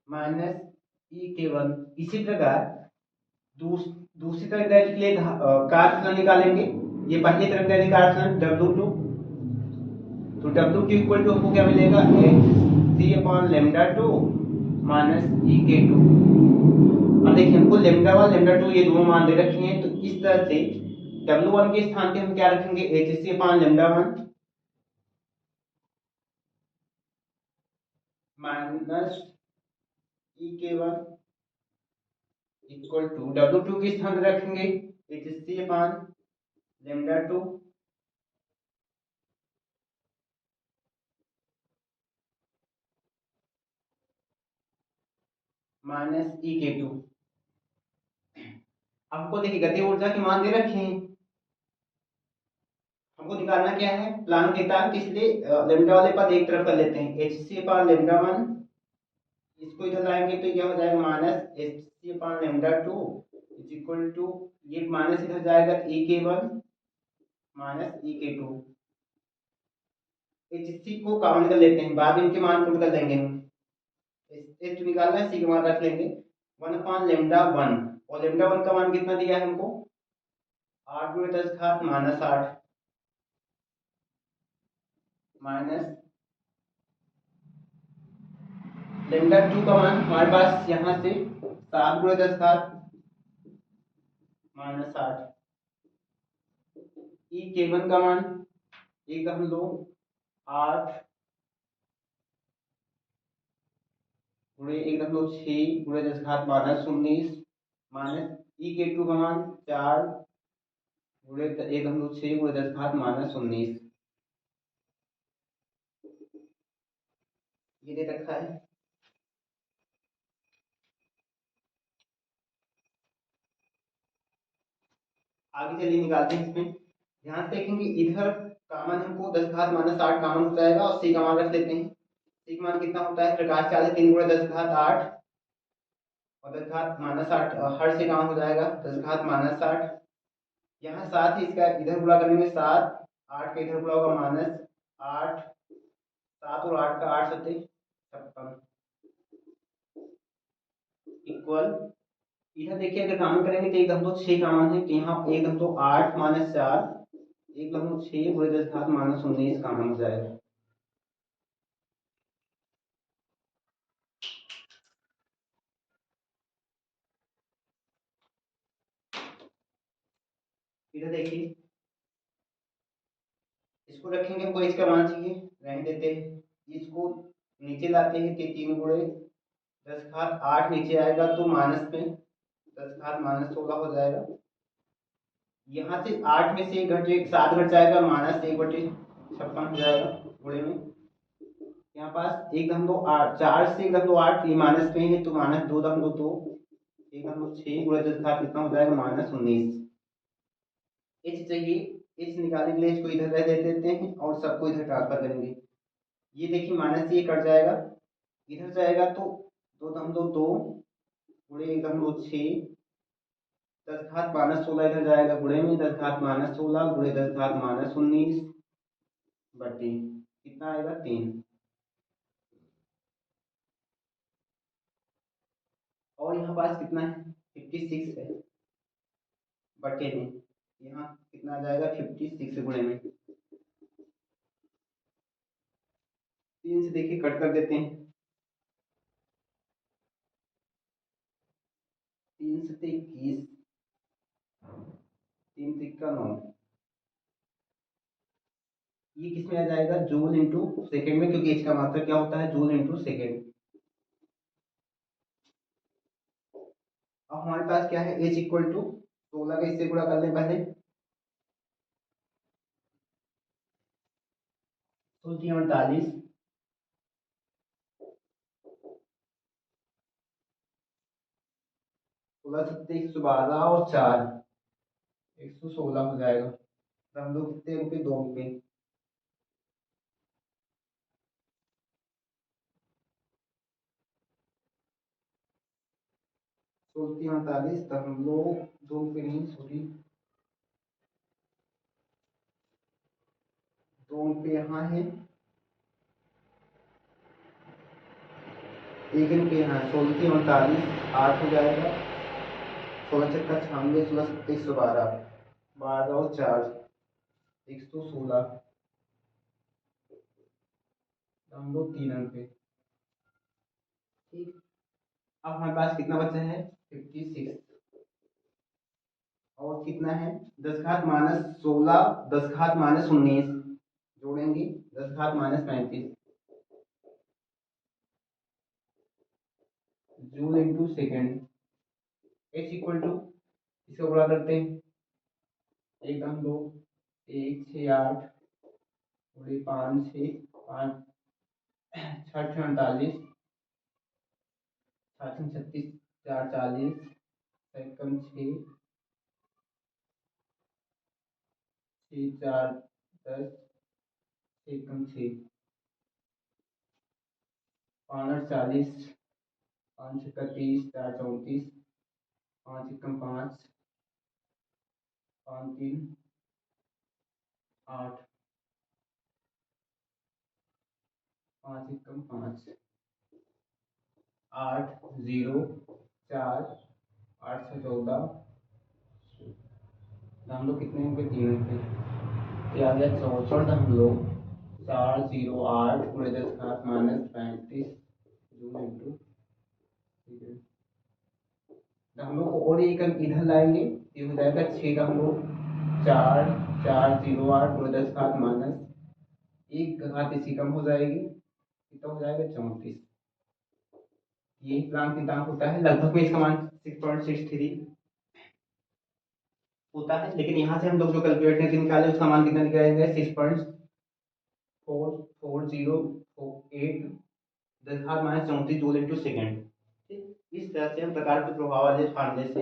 Speaker 1: माइनस ई के 1। इसी प्रकार दूसरी तरंगदैर्घ्य के लिए कार्यफलन निकालेंगे। ये पहली तरंगदैर्घ्य कार्यफलन W2, तो W2 इक्वल टू हमको क्या मिलेगा? एच सी अपान लैम्डा 2 माइनस ई के 2। अब देखिए हमको लैम्डा 1 लैम्डा 2 ये दोनों मान दे रखे हैं तो इस तरह से W1 के स्थान पे हम क्या रखेंगे? एच सी अपान लैम्डा 1 माइनस ई के 1 इक्वल टू W2 किस स्थान पे रखेंगे, HC upon λ2 minus E K2। हमको देखिए गति ऊर्जा की मान दे रखे हैं, हमको निकालना क्या है, प्लान देता है, इसलिए लेमडा वाले पद एक तरफ कर लेते हैं, HC अपान λ1, इसको इधर लाएंगे तो क्या हो जाएगा minus HC upon λ2 is equal to, ये माइनस इधर जाएगा E K1 minus E K2। HC को कॉमन कर लेते हैं, बाद में इनके मान पुट कर लेंगे हम, H निकालना है, C का मान रख लेंगे 1 अपान λ1, और λ1 का मान कितना दिया है हमको 8 गुणे 10 घात माइनस 8 माइनस λ2 का मान हमारे पास यहाँ से 7 गुणे 10 घात माइनस 8। E K1 का मान एक हम लोग 8 गुणे एक हम लोग 6 गुणे 10 घात माइनस 19 माइनस E K2 का मान 4 गुणे एक हम लोग 6 गुणे 10 घात माइनस 19, ये दे रखा है। आगे चलिए निकालते हैं इसमें, ध्यान से देखेंगे इधर का मान हमको 10 घात माइनस 8 कॉमन हो जाएगा और C का मान रख लेते हैं, C का मान कितना होता है, प्रकाश चाल 3 गुणे 10 घात 8 और 10 घात माइनस 8 हर से काम हो जाएगा 10 घात माइनस 8, यहाँ साथ ही इसका इधर गुणा करेंगे 7, 8 का इधर गुणा होगा माइनस 8, 7 और 8 का 8 सत्ते 56 इक्वल, इधर देखिए अगर कॉमन करेंगे तो एक दम तो 6 कॉमन है, तो यहाँ एक दम तो 8 माइनस 4 एक दम तो 6 गुणे 10 घात माइनस 19 कॉमन हो जाएगा। इधर देखिए इसको रखेंगे, हमको इसका मान चाहिए, रहने देते हैं, इसको नीचे लाते हैं कि 3 गुणे 10 घात 8 नीचे आएगा तो माइनस में 10 घात माइनस 16 हो जाएगा, यहाँ से 8 में से 1 घटे 7 घट जाएगा माइनस 1/56 हो जाएगा गुणे में, यहाँ पास एक दम दो 8, 4 से एक दम दो 8, ये माइनस में है तो माइनस 2 दम दो 2 एक दम दो 6 गुणे 10 घात कितना हो जाएगा माइनस 19। एच चाहिए, एच निकालने के लिए इसको इधर रह दे देते हैं और सबको इधर ट्रांसफर करेंगे, ये देखिए माइनस ये कट जाएगा, इधर जाएगा तो 2 दम दो 2 गुणे एक दम दो 6 10 घात माइनस 16 इधर जाएगा गुणे में 10 घात माइनस 16 गुणे 10 घात माइनस 19 बटे कितना आएगा 3, और यहाँ पास कितना है 56 है बटे में, यहाँ कितना आ जाएगा 56 गुणे में 3 से देखिए कट कर देते हैं, 3 से 21 3 तिक्का 9, ये किस में आ जाएगा जूल इंटू सेकेंड में, क्योंकि इसका मात्रा क्या होता है जूल इंटू सेकेंड। अब हमारे पास क्या है एच इक्वल टू 16 का इससे गुणा कर लें पहले, 48 16 सत्ते 112 और 4 116 हो जाएगा, तो हम लोग कितने रुपये 2 रुपये, 48 तो हम लोग 2 रुपये नहीं सॉरी 2 रुपये यहाँ है, 1 रुपये यहाँ 16 8 हो जाएगा, 16 चक्का 96 16 सत्ते 112 12 और 4 116 हम लोग 3 रुपये, ठीक। अब हमारे पास कितना बचा है 56, और कितना है 10 घात माइनस 16 10 घात माइनस 19 जोड़ेंगे 10 घात minus 35 joule into second, H equal to, इसको गुणा करते हैं, एक दम दो, एक छः आठ, पूरे पाँच छः, पाँच छठ 48, सात छत्तीस, चार 40, कम छः, छः चार 10, छः कम छः, पाँच 40, पाँच छक्का 30, चार 34, पाँच एकम 5, पाँच 3 8, पाँच एकम 5, 8 0 4, 8 6 14, हम लोग कितने पे 3 पे, तो आ गया 64 हम लोग 408 पूरे 10 घात -35 जूल इंटू, ठीक है। तो हम लोग और एक अंक इधर लाएंगे, ये हो जाएगा 6 का हम लोग 4 4 0 8 पूरे 10 घात माइनस एक घात इसी कम हो जाएगी, कितना हो जाएगा 34। यही प्लांक होता है, लगभग में इसका मान 6.63 होता है, लेकिन यहाँ से हम लोग जो कैलकुलेट करके निकाले उसका मान कितना निकालेंगे 6.4048 10 घात -34 जूल इंटू सेकेंड। इस तरह से हम प्रकार के प्रभाव वाले फार्मूले से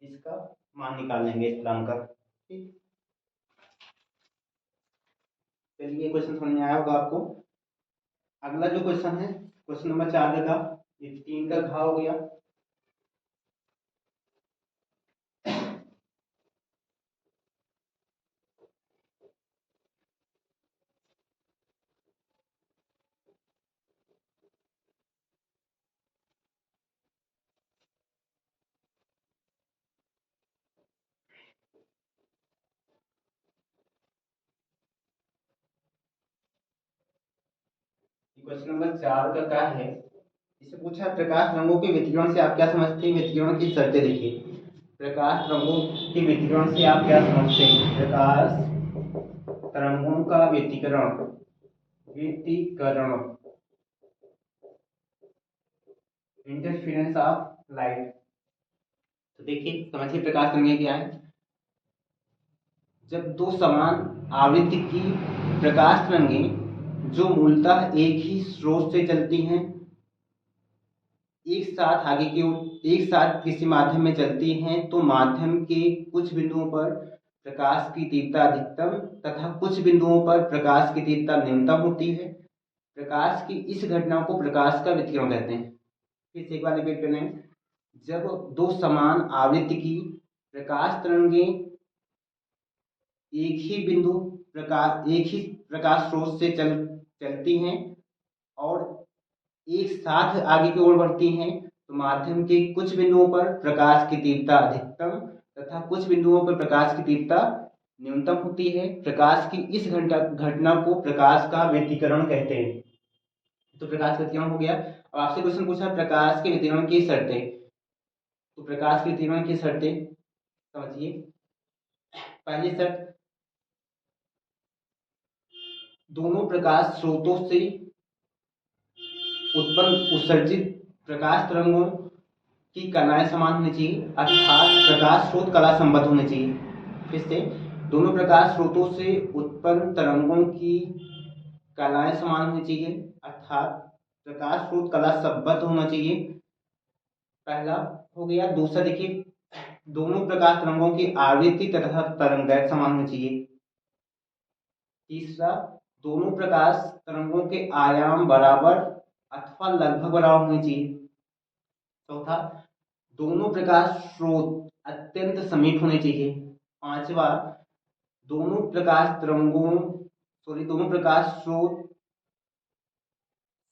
Speaker 1: इसका मान निकाल लेंगे इस प्लांक का। ठीक, चलिए क्वेश्चन समझ में आया होगा आपको। अगला जो क्वेश्चन है क्वेश्चन नंबर 4 का, ये 3 का घा हो गया। क्वेश्चन नंबर 4 का क्या है, इसे पूछा है प्रकाश रंगों के वितरण से आप क्या समझते हैं, वितरण की शर्तें लिखिए। प्रकाश रंगों के वितरण से आप क्या समझते हैं, प्रकाश तरंगों का व्यतिकरण, व्यतिकरण, इंटरफेरेंस ऑफ लाइट। तो देखिए समझिए प्रकाश तरंगें क्या है। जब दो समान आवृत्ति की प्रकाश तरंगें जो मूलतः एक ही स्रोत से चलती हैं, एक साथ आगे की ओर एक साथ किसी माध्यम में चलती हैं, तो माध्यम के कुछ बिंदुओं पर प्रकाश की तीव्रता अधिकतम तथा कुछ बिंदुओं पर प्रकाश की तीव्रता न्यूनतम होती है। प्रकाश की इस घटना को प्रकाश का व्यतिकरण कहते हैं। फिर से एक बार रिपीट करें, जब दो समान आवृत्ति की प्रकाश तरंगें एक ही बिंदु प्रकाश एक ही प्रकाश स्रोत से चलती हैं और एक साथ आगे की ओर बढ़ती हैं, तो माध्यम के कुछ बिंदुओं पर प्रकाश की तीव्रता अधिकतम तथा कुछ बिंदुओं पर प्रकाश की तीव्रता न्यूनतम होती है। प्रकाश की इस घटना को प्रकाश का व्यतिकरण कहते हैं। तो प्रकाश का व्यतिकरण हो गया। अब आपसे क्वेश्चन पूछा प्रकाश के व्यतिकरण की शर्तें, तो प्रकाश के व्यतिकरण की शर्तें समझिए। पहली शर्त, दोनों प्रकाश स्रोतों से उत्पन्न उत्सर्जित प्रकाश तरंगों की कलाएं समान होनी चाहिए, अर्थात प्रकाश स्रोत कला संबद्ध होने चाहिए। फिर से, दोनों प्रकाश स्रोतों से उत्पन्न तरंगों की कलाएं समान होनी चाहिए, अर्थात प्रकाश स्रोत कला संबद्ध होना चाहिए, पहला हो गया। दूसरा देखिए, दोनों प्रकाश तरंगों की आवृत्ति तथा तरंगदैर्घ्य समान होनी चाहिए। तीसरा, दोनों प्रकाश तरंगों के आयाम बराबर अथवा लगभग बराबर होने चाहिए। चौथा, दोनों प्रकाश स्रोत अत्यंत समीप होने चाहिए। पांचवा, दोनों प्रकाश स्रोत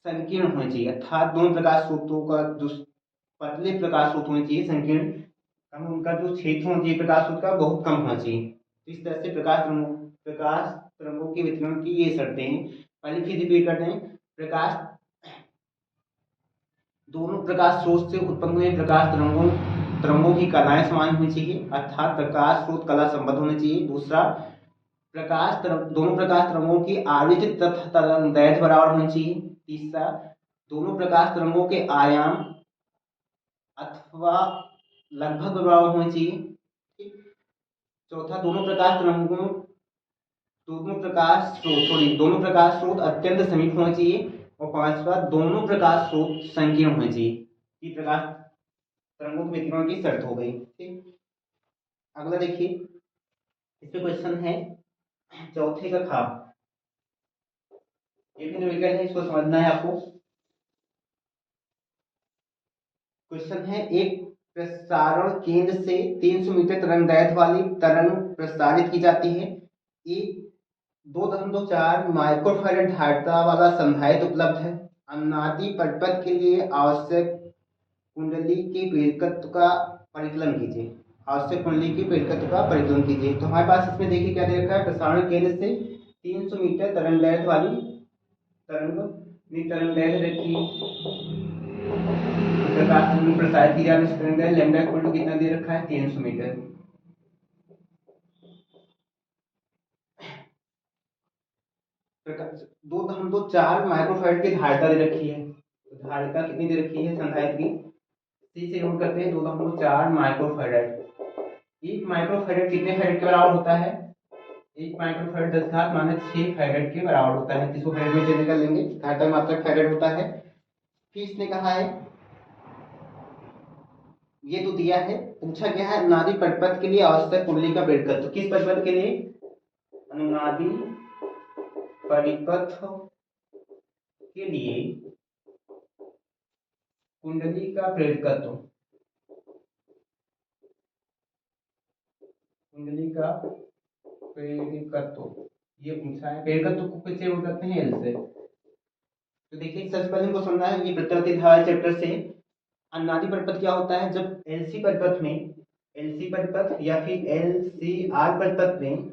Speaker 1: संकीर्ण होने चाहिए, अर्थात दोनों प्रकाश स्रोतों का जो पतले प्रकाश स्रोत होने चाहिए संकीर्ण, कम उनका जो क्षेत्र होना चाहिए प्रकाश स्रोत का बहुत कम होना चाहिए। तो इस तरह से प्रकाश तरंगों के वितरण की ये शर्तें हैं। पहले फिर रिपीट करते हैं, प्रकाश दोनों प्रकाश स्रोत से उत्पन्न हुए प्रकाश तरंगों की कलाएं समान होनी चाहिए, अर्थात प्रकाश स्रोत कला संबद्ध होनी चाहिए। दूसरा, दोनों प्रकाश तरंगों की आवृत्ति तथा तरंगदैर्घ्य बराबर होनी चाहिए। तीसरा, दोनों प्रकाश तरंगों के आयाम अथवा लगभग बराबर होने चाहिए। ठीक। चौथा, दोनों प्रकाश स्रोत अत्यंत समीप होने चाहिए। और पांचवा, दोनों प्रकाश स्रोत संकीर्ण होने चाहिए। ये प्रकाश तरंगों के विकिरण की शर्त हो गई। ठीक। अगला देखिए, इस पे क्वेश्चन है चौथे का खा। ये भी न्यूमेरिकल है, इसको समझना है आपको। क्वेश्चन है, एक प्रसारण केंद्र से 300 मीटर तरंग दैर्घ्य वाली तरंग प्रसारित की जाती है। एक 2.4 माइक्रोफैरड धारिता वाला संधारित्र उपलब्ध है। अनुनादी परिपथ के लिए आवश्यक कुंडली के प्रेरकत्व का परिकलन कीजिए। तो हमारे पास इसमें देखिए क्या दे रखा है, प्रसारण केंद्र से 300 मीटर तरंग दैर्घ्य वाली तरंग दैर्घ्य रखी प्रकाश प्रसारित की जाने से तरंग दैर्घ्य लैम्डा इक्वल टू कितना दे रखा है, 300 मीटर। दो हम तो 4 माइक्रोफैरड की धारिता दे रखी है। तो धारिता कितनी दे रखी है संधारित्र की, सी से नोट करते हैं, 2.4 माइक्रोफैरड। 1 माइक्रोफैरड कितने फैरड के बराबर होता है, 1 माइक्रोफैरड 10⁻⁶ फैरड के बराबर होता है। इसको फैरड में चेंज कर लेंगे, धारिता में मात्रक फैरड होता है। फिर इसने कहा है, ये तो दिया है, पूछा गया है अनुनादी परिपथ के लिए आवश्यक कुंडली का प्रेरकत्व। तो किस परिपथ के लिए, अनुनादी परिपथ के लिए कुंडली का प्रेरकत्व, कुंडली का प्रेरकत्व ये पूछा है। प्रेरकत्व को किससे नोट करते हैं, एल से। तो देखिए सबसे पहले हमको समझना है, ये प्रतिवर्ती धारा चैप्टर से अनुनादी परिपथ क्या होता है। जब एलसी परिपथ में, एलसी परिपथ या फिर एलसीआर परिपथ में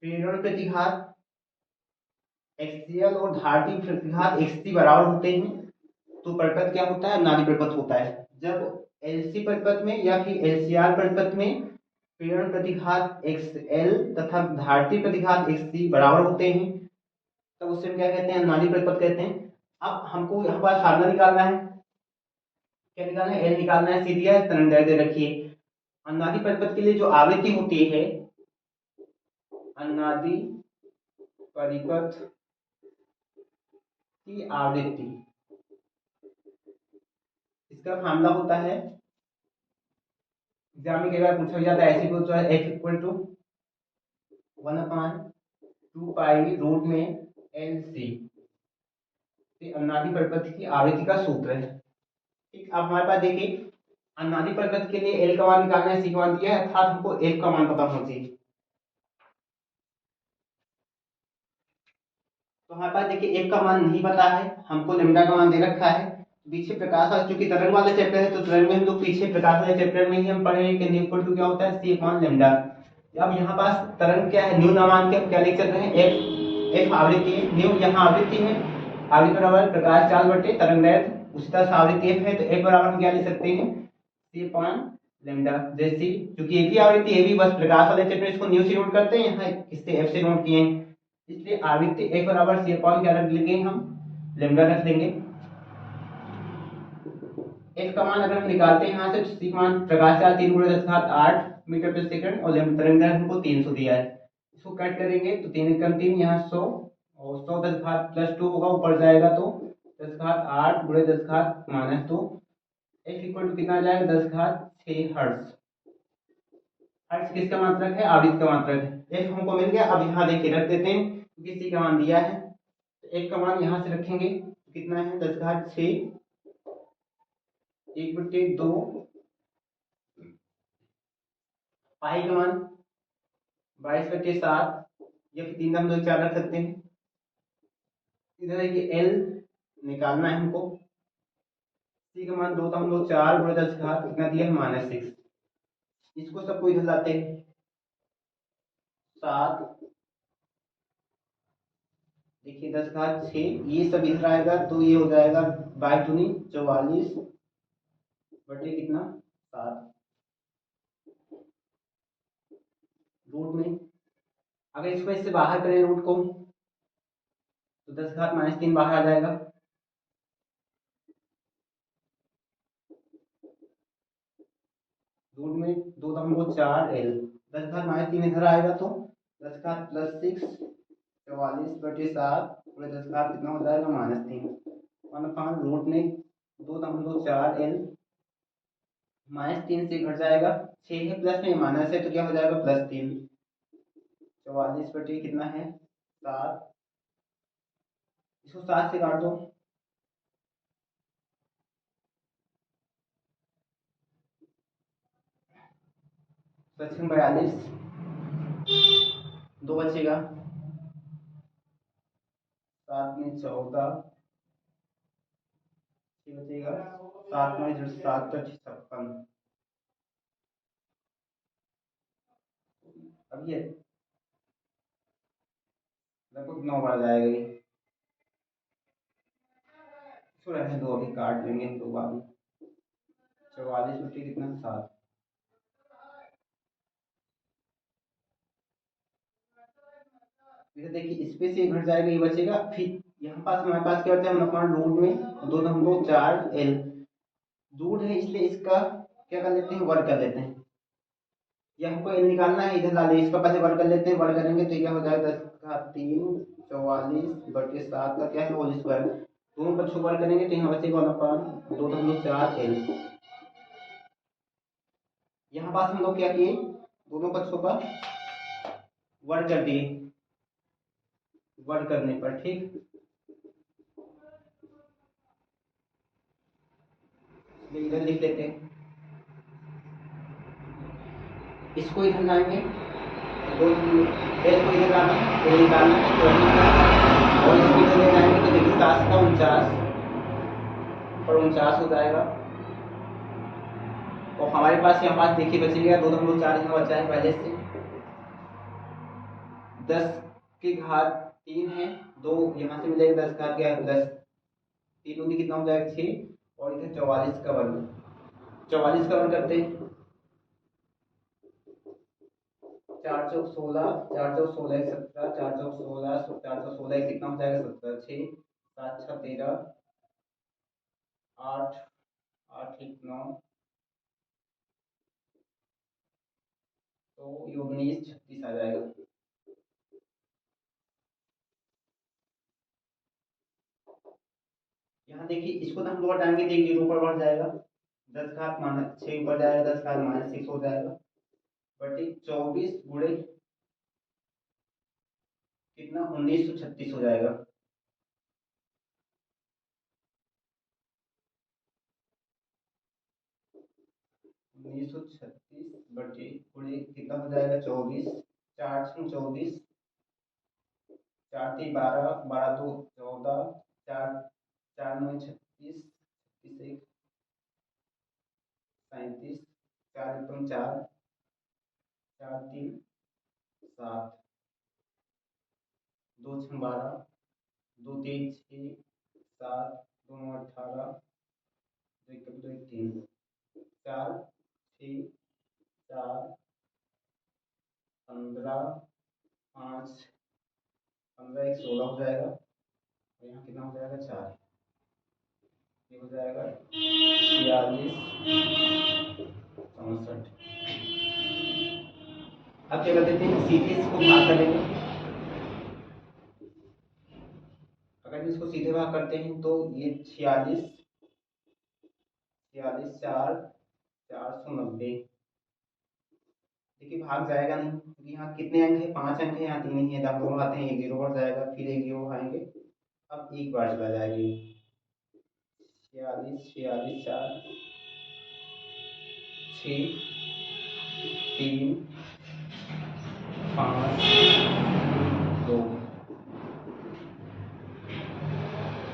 Speaker 1: प्रेरण प्रतिघात एक्सियल और धारती प्रतिघात एक्ससी बराबर होते हैं, तो परिपथ क्या होता है, अनुनादी परिपथ होता है। जब एलसी परिपथ में या फिर एलसीआर परिपथ में प्रेरण प्रतिघात एक्सएल तथा धारती प्रतिघात एक्ससी बराबर होते हैं, तब उससे हम क्या कहते हैं, अनुनादी परिपथ कहते हैं। अब हमको यहाँ पर फार्मूला निकालना है, क्या निकालना है, एल निकालना है। सीधी है, तरंग दैर्घ्य रखिए। अनुनादी परिपथ के लिए जो आवृत्ति होती है, अनुनादी परिपथ की आवृत्ति, इसका फार्मूला होता है, एग्जाम में कई बार पूछा जाता है, ऐसे पूछा है, f equal to 1/2 pi root में एल सी, अनुनादी परिपथ की आवृत्ति का सूत्र है। ठीक। अब हमारे पास देखिए, अनुनादी परिपथ के लिए एल का मान निकालना है, सी का मान दिया है, अर्थात हमको एफ का मान पता होना चाहिए। तो हमारे पास देखिए एफ का मान नहीं पता है, हमको लैम्डा का मान दे रखा है। पीछे प्रकाश वाला, चूंकि तरंग वाला चैप्टर है, तो तरंग में हम लोग पीछे प्रकाश वाले चैप्टर में ही हम पढ़े हैं कि इक्वल टू क्या होता है, सी अपॉन लैम्डा। अब यहाँ पास तरंग क्या है, न्यू नामान के क्या लिख सकते हैं, एफ, एफ आवृत्ति है, न्यू यहाँ आवृत्ति है, आवृत्ति बराबर प्रकाश काल बटे तरंग दैर्घ्य, उसी तरह से आवृत्ति एफ है, तो एफ बराबर हम क्या लिख सकते हैं, सी अपॉन लैम्डा। जैसे क्योंकि एक ही आवृत्ति है, भी बस प्रकाश वाले चैप्टर इसको न्यू से नोट करते हैं, यहाँ इससे एफ से नोट किए हैं, इसलिए आवृत्ति एफ बराबर सी अपॉन क्या रख लेंगे, हम लैम्डा रख लेंगे। एफ का मान अगर हम निकालते हैं यहाँ से, सी का मान प्रकाश काल 3 × 10⁸ मीटर प्रति सेकंड और तरंग दैर्घ्य हमको 300 दिया है। इसको कट करेंगे तो 3 × 3 यहाँ 100 और 100 10⁻+2 होगा, ऊपर जाएगा तो 10⁸ × 10⁻2। एफ इक्वल टू कितना आ जाएगा, 10⁶ हर्ट्ज। हर्ट्ज किसका मात्रक है, आवृत्ति का मात्रक है। एफ हमको मिल गया। अब यहाँ देखिए रख देते हैं, क्योंकि सी का मान दिया है, तो एफ का मान यहाँ से रखेंगे तो कितना है, 10⁶ 1/2 पाई का मान 22/7 या फिर 3 4 रख सकते हैं। इधर देखिए एल निकालना है हमको, सी का मान 2/4 × 10⁻, कितना दिया है, -6। इसको सबको इधर लाते हैं, 7, देखिए 10⁶, ये सब इधर आएगा तो ये हो जाएगा 22 44 बटे कितना, 7 रूट में। अगर इसको इससे बाहर करें रूट को, तो 10⁻³ बाहर आ जाएगा, रूट में 2.4 L, 10⁻³ इधर आएगा तो 10⁻+6 44/7 पूरे 10 कितना हो जाएगा -3 1/, रूट में 2.4L -3 से घट जाएगा, 6 है प्लस में माइनस है तो क्या हो जाएगा +3 44 कितना है 7, इसको 7 से काट दो, 42, 2 बचेगा, 7 में 14 बचेगा, 7 में 7 56, अब ये लगभग 9 बढ़ जाएगा ये, इसको रहने दो, अभी काट लेंगे तो बाद में, 44 कितना 7, इसे देखिए इस पे से घट जाएगा, ये बचेगा, फिर यहाँ पास हमारे पास क्या बचा है, अपॉन रूट में 2.4L, रूट है इसलिए इसका क्या कर लेते हैं, वर्ग कर लेते हैं, ये हमको एल निकालना है, इधर डालिए, इसका पहले वर्ग कर लेते हैं, वर्ग करेंगे तो क्या हो जाएगा 10⁻3 44/7 का क्या है होल स्क्वायर, दोनों पक्षों वर्ग करेंगे तो यहाँ बचेगा 2.4L, यहाँ पास हम लोग क्या किए, दोनों पक्षों का वर्ग कर दिए, वर्ग करने पर ठीक, इधर लिख लेते हैं, इसको इधर लाएंगे, एल को इधर लाना है, एल निकालना है, और इसको इधर ले जाएंगे तो देखिए 7 का 49 और 49 हो जाएगा, और हमारे पास यहाँ पास देखिए बचेगा 2.4 यहाँ बचा है पहले से, 10⁻³ है, 2 यहाँ से मिलेगा, 10⁻3 दूनी कितना हो जाएगा 6, और इधर 44 का वर्ग, 44 का वर्ग करते हैं, 4 चौक 16, 4 चौक 16 17, 4 चौक 16, 4 चौक 16 कितना हो जाएगा 17, 6 7 6 13, 8 8 1 9, तो ये 19 36 आ जाएगा, यहाँ देखिए इसको तो हम लोग हटाएंगे तो 1 जीरो ऊपर बढ़ जाएगा, 10⁻6 ऊपर जाएगा, 10⁻6 हो जाएगा, बटे 24 गुणे कितना 1936 हो जाएगा, 1936 बटे गुणे कितना हो जाएगा 24, 4 6 24, 4 3 12, 12 2 14, 4 4 9 36, 36 1 37, 4 एकदम 4, 4 3 7, 2 6 12, 2 3 6 7, 2 9 18, 2 1 2 1 3, 4 6 4 15 5 15 1 16 हो जाएगा, और यहाँ कितना हो जाएगा 4, ये हो जाएगा 46 64, अब क्या कर देते हैं सीधे इसको भाग करेंगे, अगर इसको सीधे भाग करते हैं तो ये 46 46 4 490, देखिए भाग जाएगा नहीं क्योंकि यहाँ कितने अंक है 5 अंक है, यहाँ 3 ही है, जब दोनों आते हैं 1 जीरो बढ़ जाएगा, फिर 1 जीरो आएंगे, अब एक बार चला जाएगा, 46 46 4 6 3 5 2,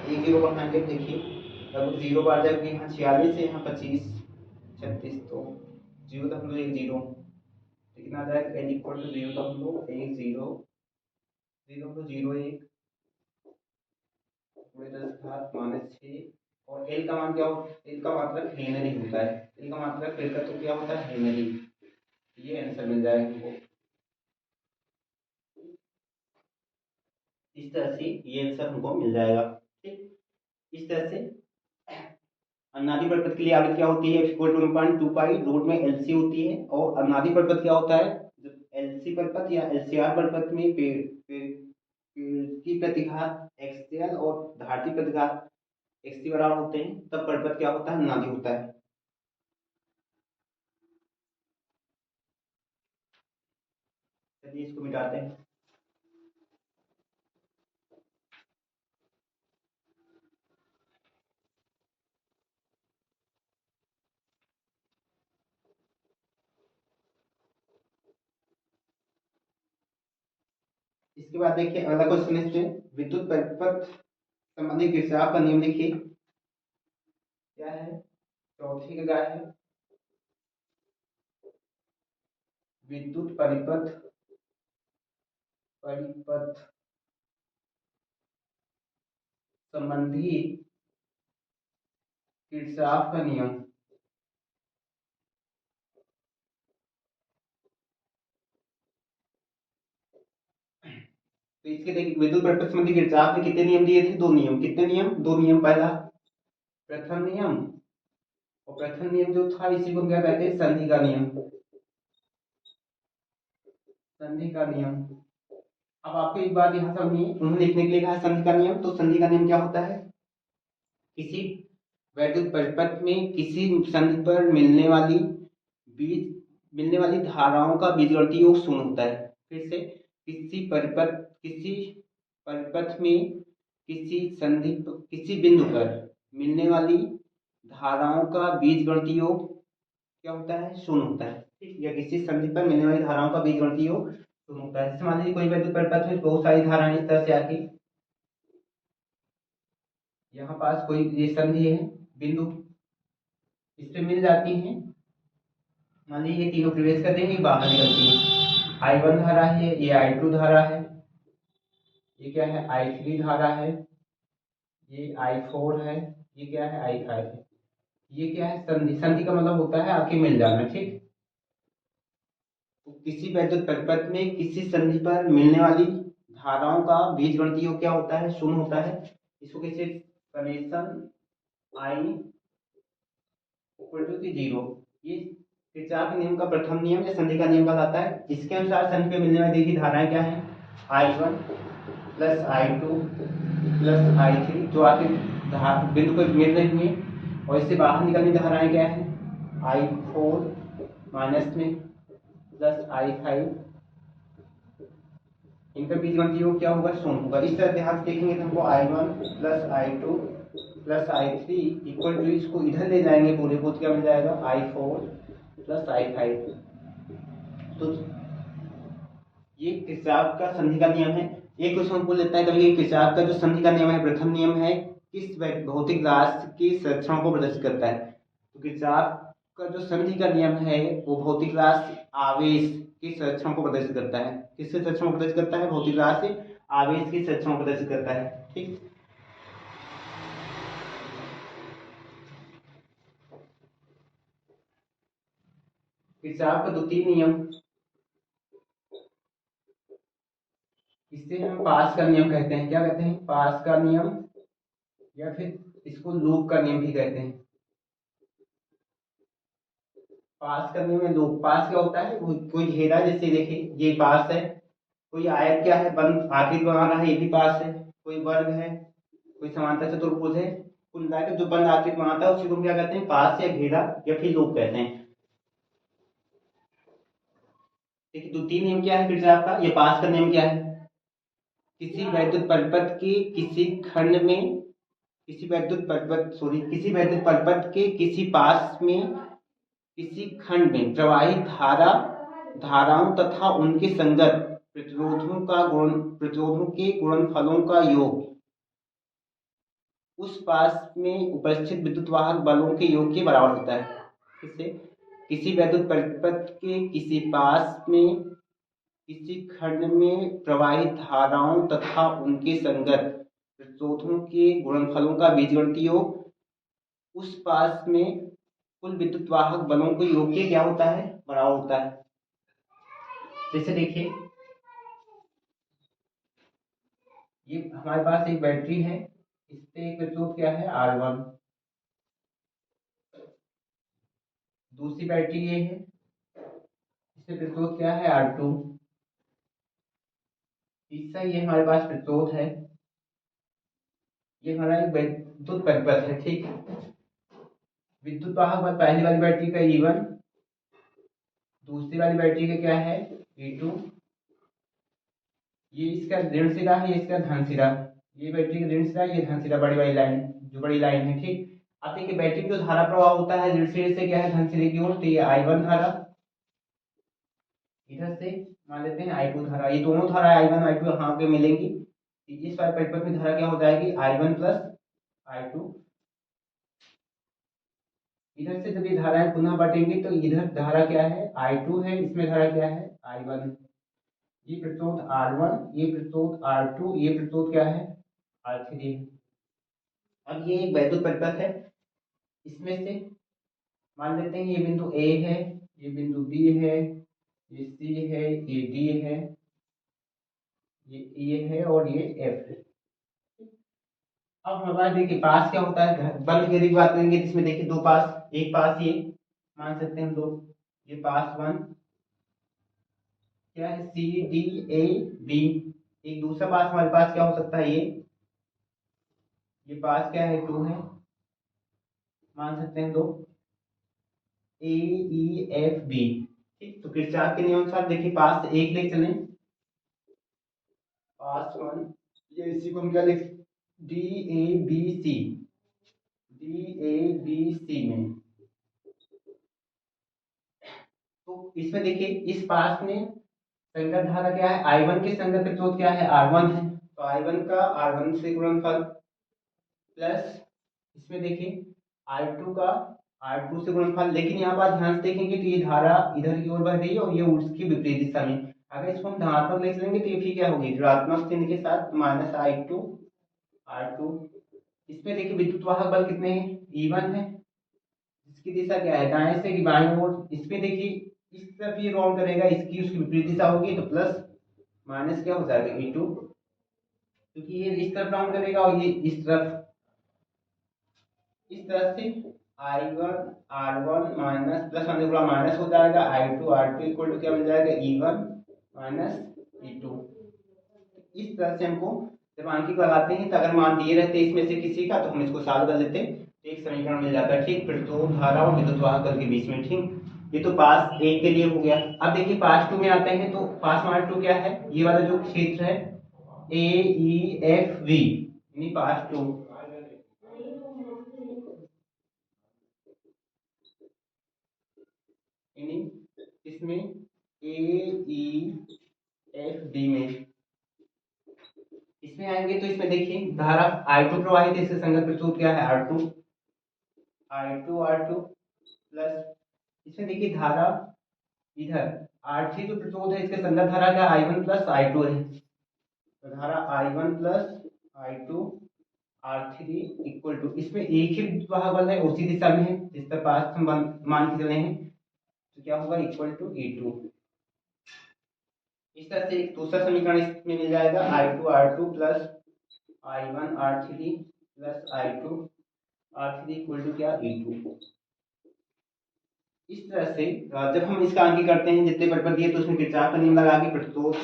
Speaker 1: 1 जीरो बढ़ाएंगे, देखिए लगभग जीरो बार जाएगा, यहाँ 46 है, यहाँ 25 36, तो 0.1 तो कितना आ जाएगा n इक्वल टू 0.10 पूरे 10⁻6, और एल का मान क्या हो, एल का मात्रक हेनरी होता है, एल का मात्रक एल का तो क्या होता है हेनरी, ये आंसर मिल जाएगा हमको, इस तरह से ये आंसर हमको मिल जाएगा, ठीक, इस तरह से अनादि परिपथ के लिए आवृत्ति क्या होती है, F=1/2 पाई, रूट में LC होती है। और अनादि परिपथ क्या होता है, जब LC परिपथ या LCR परिपथ में पेड़ की प्रतिघात XL और धार की प्रतिघात XC बराबर होते हैं, तब परिपथ क्या होता है, अनादि होता है। चलिए इसको मिटाते हैं। इसके बाद देखिए अगला क्वेश्चन है इसमें, विद्युत परिपथ संबंधी किरचॉफ का नियम लिखिए। क्या है, चौथी का क्या है, विद्युत परिपथ परिपथ संबंधी किरचॉफ का नियम। तो इसके देखिए विद्युत परिपथ संबंधी किरचॉफ ने कितने नियम दिए थे, दो नियम। कितने नियम, दो नियम। पहला प्रथम नियम, और प्रथम नियम जो था इसी को क्या कहते हैं, संधि का नियम। संधि का नियम। अब आपको एक बात यहाँ समझिए, उन्होंने लिखने के लिए कहा संधि का नियम, तो संधि का नियम क्या होता है, किसी वैद्युत परिपथ में किसी संधि पर मिलने वाली धाराओं का बीजगणितीय योग शून्य होता है। फिर से, किसी परिपथ में किसी बिंदु पर मिलने वाली धाराओं का बीजगणितीय योग क्या होता है, शून्य होता है। ठीक, या किसी संधि पर मिलने वाली धाराओं का बीजगणितीय योग शून्य होता है। जैसे मान लीजिए कोई वैद्युत परिपथ में बहुत सारी धाराएं इस तरह से आती, यहाँ पास कोई ये संधि है, बिंदु, इस पे मिल जाती हैं। मान लीजिए ये तीनों प्रवेश करते हैं, बाहर निकलती है। I1 धारा है, ये I2 धारा है, ये क्या है, I3 धारा है, ये I4 है, ये क्या है, I5 है। ये क्या है, संधि। संधि का मतलब होता है आके मिल जाना। ठीक, तो किसी वैद्युत परिपथ में किसी संधि पर मिलने वाली धाराओं का बीजगणितीय योग क्या होता है, शून्य होता है। इसको कैसे, समेशन I इक्वल टू 0। ये किरचॉफ के नियम का प्रथम नियम या संधि का नियम बताता है। इसके अनुसार संधि पे मिलने वाली देखिए धाराएं क्या है, I1 plus I2 plus I3 जो आके बिंदु पर मिल रही है, और इससे बाहर निकलने धाराएं क्या है, I4 माइनस में प्लस I5। इनका बीजगणितीय योग क्या होगा, शून्य होगा। इस तरह ध्यान से देखेंगे तो हमको I1 plus I2 plus I3 equal to, इसको इधर ले जाएंगे पूरे को, क्या मिल जाएगा, I4 प्लस I5। तो ये किरचॉफ का संधि का नियम है। एक क्वेश्चन पूछ लेता है कभी, किरचॉफ का जो संधि का नियम है, प्रथम नियम है, किस भौतिक राशि के संरक्षण को प्रदर्शित करता है। तो किरचॉफ का जो संधि का नियम है वो भौतिक राशि आवेश के संरक्षण को प्रदर्शित करता है। किसके संरक्षण को प्रदर्शित करता है, भौतिक राशि आवेश के संरक्षण को प्रदर्शित करता है। ठीक, किरचॉफ का द्वितीय नियम, इसे हम पास का नियम कहते हैं। क्या कहते हैं, पास का नियम, या फिर इसको लूप का नियम भी कहते हैं। पास का नियम है लूप। पास क्या होता है, कोई घेरा, जैसे देखिए ये पास है, कोई आयत क्या है, बंद आकृति बना रहा है, ये भी पास है। कोई वर्ग है, कोई समांतर चतुर्भुज है, कुल मिलाकर जो बंद आकृति बनाता है उसी को क्या कहते हैं, पास या घेरा या फिर लूप कहते हैं। देखिए द्वितीय नियम क्या है किरचॉफ का, ये पास का नियम क्या है, किसी वैद्युत परिपथ के किसी खंड में, किसी वैद्युत परिपथ के किसी पास में किसी खंड में प्रवाहित धाराओं तथा उनके संगत प्रतिरोधों के गुणनफलों का योग उस पास में उपस्थित विद्युत वाहक बलों के योग के बराबर होता है। इससे किसी वैद्युत परिपथ के किसी पास में किसी खंड में प्रवाहित धाराओं तथा उनके संगत प्रतिरोधों के गुणनफलों का बीजगणितीय योग उस पास में कुल विद्युत वाहक बलों के योग के क्या होता है, बराबर होता है। जैसे देखिए ये हमारे पास एक बैटरी है, इस पे एक प्रतिरोध क्या है, R1, दूसरी बैटरी ये है, इसमें प्रतिरोध क्या है R2। तीसरा ये हमारे पास प्रतिरोध है, ये हमारा एक विद्युत परिपथ है, ठीक। विद्युत वाहक बल पहली वाली बैटरी का E1, दूसरी वाली बैटरी का क्या है E2। ये इसका ऋण सिरा है, ये इसका धन सिरा, ये बैटरी का ऋण सिरा, ये धन सिरा, बड़ी वाली लाइन, जो बड़ी लाइन है, ठीक। अब देखिए बैटरी में जो धारा प्रवाह होता है ऋण सिरे से क्या है धन सिरे की ओर, तो ये I1 धारा, इधर से मान लेते हैं I2 धारा, ये दोनों धारा I1 I2 यहाँ पे मिलेंगी, इस वाले परिपथ में धारा क्या हो जाएगी I1 प्लस I2। इधर से जब ये धाराएं पुनः बटेंगी तो इधर धारा क्या है I2 है, इसमें धारा क्या है I1। ये प्रतिरोध R1, ये प्रतिरोध R2, ये प्रतिरोध क्या है R3। अब ये एक वैद्युत परिपथ है, इसमें से मान लेते हैं ये बिंदु A है, ये बिंदु B है, ये C है, ये D है, ये E है और ये F है। अब हमारे पास देखिए पास क्या होता है, बल घेरे की बात करेंगे तो इसमें देखिए दो पास, एक पास ये मान सकते हैं हम लोग, ये पास 1 क्या है CDAB। एक दूसरा पास हमारे पास क्या हो सकता है ये पास क्या है 2 है, मान सकते हैं 2 AEFB, ठीक। तो किरचॉफ के नियम अनुसार देखिए पास एक ले चलें, पास 1, ये इसी को हम क्या लिख DABC, DABC में, तो इसमें देखिए इस पास में संगत धारा क्या है I1 के संगत प्रतिरोध क्या है R1 है, तो I1 का R1 से गुणनफल प्लस इसमें देखिए I2 का R2 से गुणनफल। लेकिन यहाँ पर ध्यान से देखेंगे तो ये धारा इधर की ओर बह रही है और ये उसकी विपरीत दिशा में, अगर इसको हम धनात्मक ले चलेंगे तो ये फिर क्या होगी ऋणात्मक चिन्ह के साथ माइनस I2 R2। इसमें देखिए विद्युत वाहक बल कितने हैं E1 है, इसकी दिशा क्या है दाएं से कि बाएं ओर। इसमें देखिए इस तरफ ये राउंड करेगा, इसकी उसकी विपरीत दिशा होगी, तो प्लस माइनस क्या हो जाएगा E2, क्योंकि ये इस तरफ राउंड करेगा और ये इस तरफ, इस तरफ से I1 R1 माइनस प्लस होने के माइनस हो जाएगा I2 R2 इक्वल टू क्या मिल जाएगा E1 माइनस E2। इस तरह से हमको जब आंकिक लगाते हैं तो अगर मान दिए रहते इसमें से किसी का तो हम इसको सॉल्व कर लेते तो एक समीकरण मिल जाता है, ठीक। प्रतिरोध धारा और विद्युत वाहक बल के बीच में, ठीक। ये तो पास एक के लिए हो गया। अब देखिए पास 2 में आते हैं, तो पास मार्क 2 क्या है, ये वाला जो क्षेत्र है AEFV, यानी पास 2, यानी इसमें AEFB में इसमें आएंगे तो इसमें देखिए धारा I2 प्रवाहित है, इसके संगत प्रतिरोध क्या है R2 प्लस इसमें देखिए धारा इधर R3 जो प्रतिरोध है इसके संगत धारा क्या I1 प्लस I2 है, तो धारा I1 plus I2 R3 equal to, इसमें एक ही वाहक बल है उसी दिशा में है जिस पर पास हम मान के चले हैं, तो क्या होगा इक्वल टू E2। इस तरह से एक दूसरा समीकरण इसमें मिल जाएगा I2 R2 plus I1 R3 plus I2 R3 equal to क्या E2। इस तरह से जब हम इसका अंकित करते हैं जितने परिपथ दिए तो उसमें किरचॉफ का नियम लगा के प्रतिरोध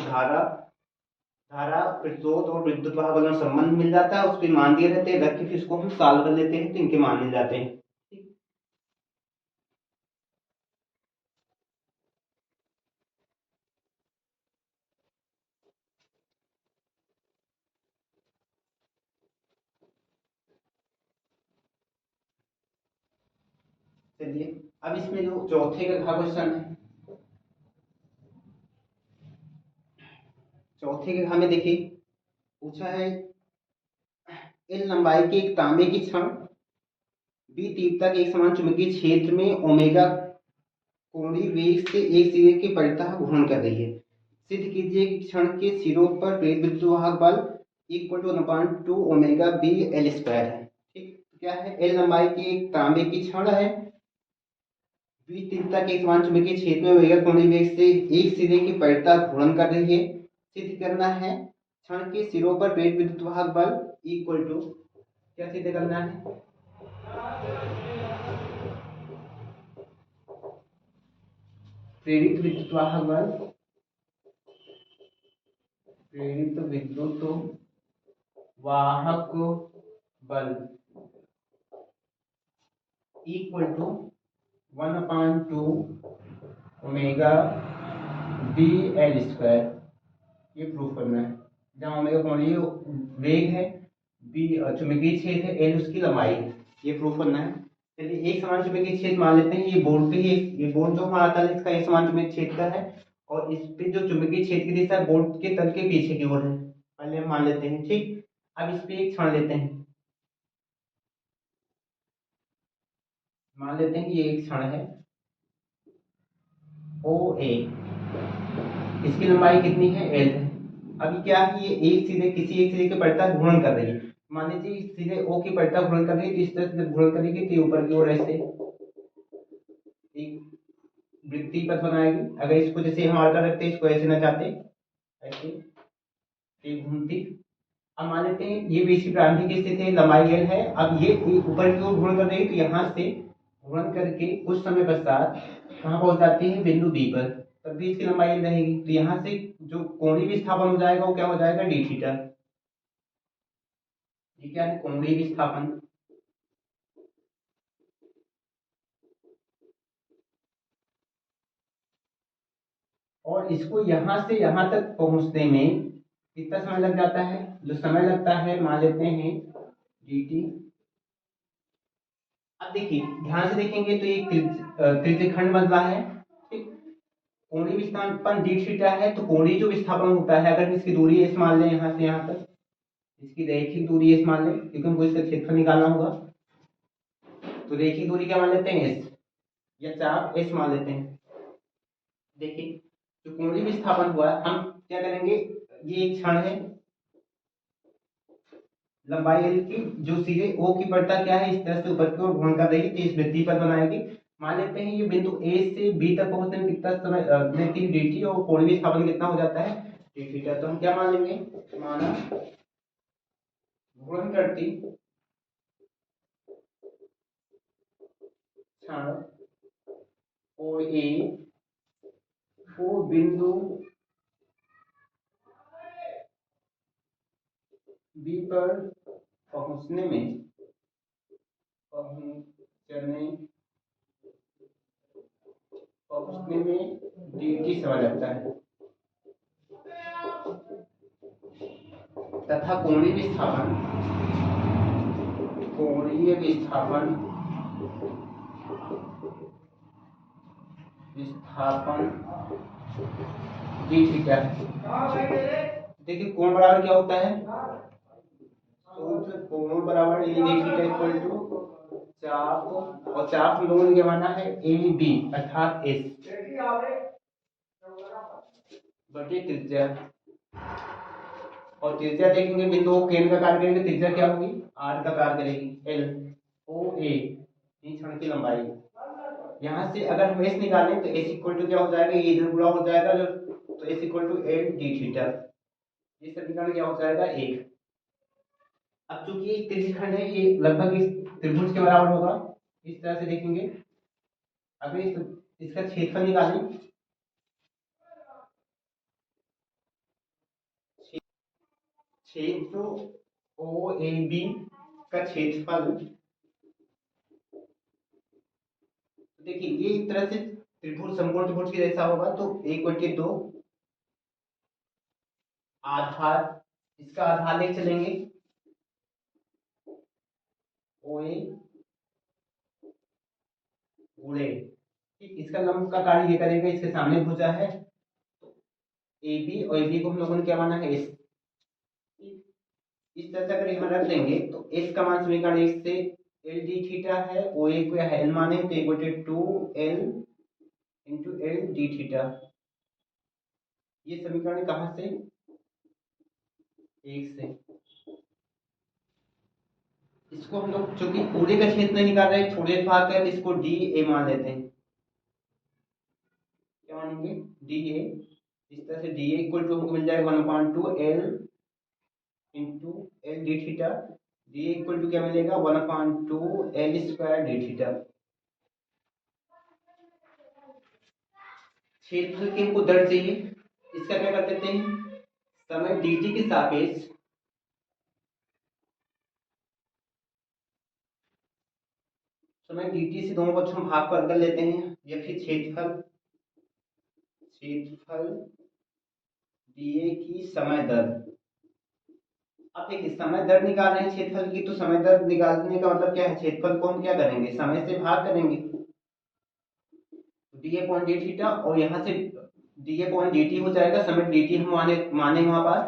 Speaker 1: धारा प्रतिरोध और विद्युत वाहक बल में संबंध मिल जाता है, उसके मान दिए रहते हैं, रख के फिर उसको हम सॉल्व कर लेते हैं तो इनके मान मिल जाते हैं। चलिए अब इसमें जो चौथे का क्वेश्चन है, चौथे के घा में देखिए पूछा है एल लंबाई के एक तांबे की छड़ बी तीव्रता के एक समान चुंबकीय क्षेत्र में ओमेगा कोणीय वेग से एक सिरे के परितः घूर्णन कर रही है। सिद्ध कीजिए कि क्षण के सिरों पर प्रेरित विद्युत वाहक बल equal to 1/2 omega B L square है, ठीक। क्या है एल लंबाई की एक तांबे की छड़ है, बी तीव्रता के एक समान चुंबकीय क्षेत्र में ओमेगा कोणीय वेग से एक सिरे के परितः घूर्णन कर रही है। सिद्ध करना है क्षण के सिरों पर प्रेरित विद्युत वाहक बल इक्वल टू, क्या सिद्ध करना है प्रेरित विद्युत वाहक बल, प्रेरित विद्युत वाहक बल equal to 1/2 omega B L square, ये प्रूफ करना है। जहाँ ओमेगा कोणीय वेग है, बी चुंबकीय क्षेत्र है, एल उसकी लंबाई है, ये प्रूफ करना है। चलिए एक समान चुंबकीय क्षेत्र मान लेते हैं, ये बोर्ड पे ही, ये बोर्ड जो हमारा तल है इसका एक समान चुंबकीय क्षेत्र का है, और इस पे जो चुंबकीय क्षेत्र की दिशा बोर्ड के तल के पीछे की ओर है, पहले हम मान लेते हैं। ठीक, अब इस पे एक क्षण लेते हैं, मान लेते हैं कि ये एक क्षण है ओ ए, इसकी लंबाई कितनी है, एल है। अभी क्या है, ये एक सिरे किसी एक सिरे के पलटा घूर्णन कर रही है, मान लीजिए सीधे ओ की पलटा घूर्णन कर रही है, तो इस तरह से जब घूर्णन करेगी तो ऊपर की ओर ऐसे एक वृत्तीय पथ बनाएगी। अगर इसको जैसे हम आल्टर रखते हैं, इसको ऐसे न चाहते ऐसे एक घूमती। अब मान लेते हैं ये भी इसकी प्रारंभिक स्थिति है, लंबाई एल है। अब ये ऊपर की ओर घूर्णन कर रही है, तो यहाँ से घूर्णन करके कुछ समय पश्चात कहाँ पहुंच जाती है, बिंदु बी पर, तब भी इसकी लंबाई एल रहेगी। तो यहाँ से जो कोणीय विस्थापन हो जाएगा वो क्या हो जाएगा, डी थीटा। ये क्या है, कोणीय विस्थापन। और इसको यहाँ से यहाँ तक पहुंचने में कितना समय लग जाता है, जो समय लगता है मान लेते हैं डी टी। अब देखिए ध्यान से देखेंगे तो ये त्रिज्यखंड बन रहा है। ठीक, कोणीय विस्थापन डी थीटा है, तो कोणीय जो विस्थापन होता है, अगर इसकी दूरी एस मान लें, यहाँ से यहाँ तक इसकी रैखिक दूरी एस मान लें, क्योंकि हमको इसका क्षेत्रफल निकालना होगा, तो रैखिक दूरी क्या मान लेते हैं, एस, या चाप एस मान लेते हैं। देखिए जो कोणीय विस्थापन हुआ, हम क्या करेंगे, ये एक क्षण है, लंबाई एल की, जो सीधे ओ की पलटा क्या है, इस तरह से ऊपर की ओर घूर्णन कर रही है, तो इस वृत्तीय पथ बनाएगी। मान लेते हैं ये बिंदु ए से बी तक पहुंचने में कितना समय लेती है, dt, और कोणीय विस्थापन कितना हो जाता है, d थीटा। तो हम क्या मान लेंगे, माना घूर्णन करती क्षण ओ ए को बिंदु बी पर पहुंचने में पहुंचने में dt समय लगता है, तथा कोणीय विस्थापन विस्थापन डी थीटा है। देखिए कोण बराबर क्या होता है, सूत्र कोण बराबर A d theta equal to चाप, और चाप हम लोगों ने क्या माना है, ए बी अर्थात एस बटे त्रिज्या। और त्रिज्या देखेंगे बिंदु केंद्र का कार्य करेगी, त्रिज्या क्या होगी, आर का कार्य करेगी, एल ओ ए, ये क्षण की लंबाई। यहाँ से अगर हम एस निकालें तो एस इक्वल टू क्या हो जाएगा, ये इधर गुणा हो जाएगा जो, तो S equal to L d theta, ये समीकरण क्या हो जाएगा, एक। अब चूंकि एक त्रिज्यखंड है, ये लगभग इस त्रिभुज के बराबर होगा, इस तरह से देखेंगे। अगर इसका क्षेत्रफल निकालें, क्षेत्र ओ ए बी का क्षेत्रफल, देखिए ये एक तरह से त्रिभुज समकोण त्रिभुज की जैसा होगा, तो 1/2 आधार, इसका आधार लेके चलेंगे ओ ए गुणे, ठीक, इसका लंब का कार्य ये करेगा, इसके सामने भुजा है ए बी, और ए बी को हम लोगों ने क्या माना है, एस। इस तरह से अगर यहाँ रख देंगे तो एस का मान समीकरण एक से एल डी थीटा है, ओ ए को यहाँ एल माने तो 1/2 L into L d theta. ये समीकरण कहाँ से, एक से। इसको हम लोग चूंकि पूरे का क्षेत्र नहीं निकाल रहे, थोड़े भाग का है, तो इसको डी ए मान लेते हैं। क्या मानेंगे, डी ए। इस तरह से डी ए इक्वल टू हमको मिल जाएगा 1/2 L into L d theta. D A equal to क्या मिलेगा, 1/2 एल स्क्वायर डी थीटा। क्षेत्रफल की हमको दर चाहिए। इसका क्या कर देते हैं, समय dt के सापेक्ष समय dt से दोनों पक्षों में भाग कर लेते हैं, या फिर क्षेत्रफल dA की समय दर। अब देखिए समय दर निकाल रहे हैं क्षेत्रफल की, तो समय दर निकालने का मतलब क्या है, क्षेत्रफल को हम क्या करेंगे, समय से भाग करेंगे, dA अपॉन डी थीटा, और यहाँ से dA अपॉन dt हो जाएगा, समय dt हम माने वहां पास,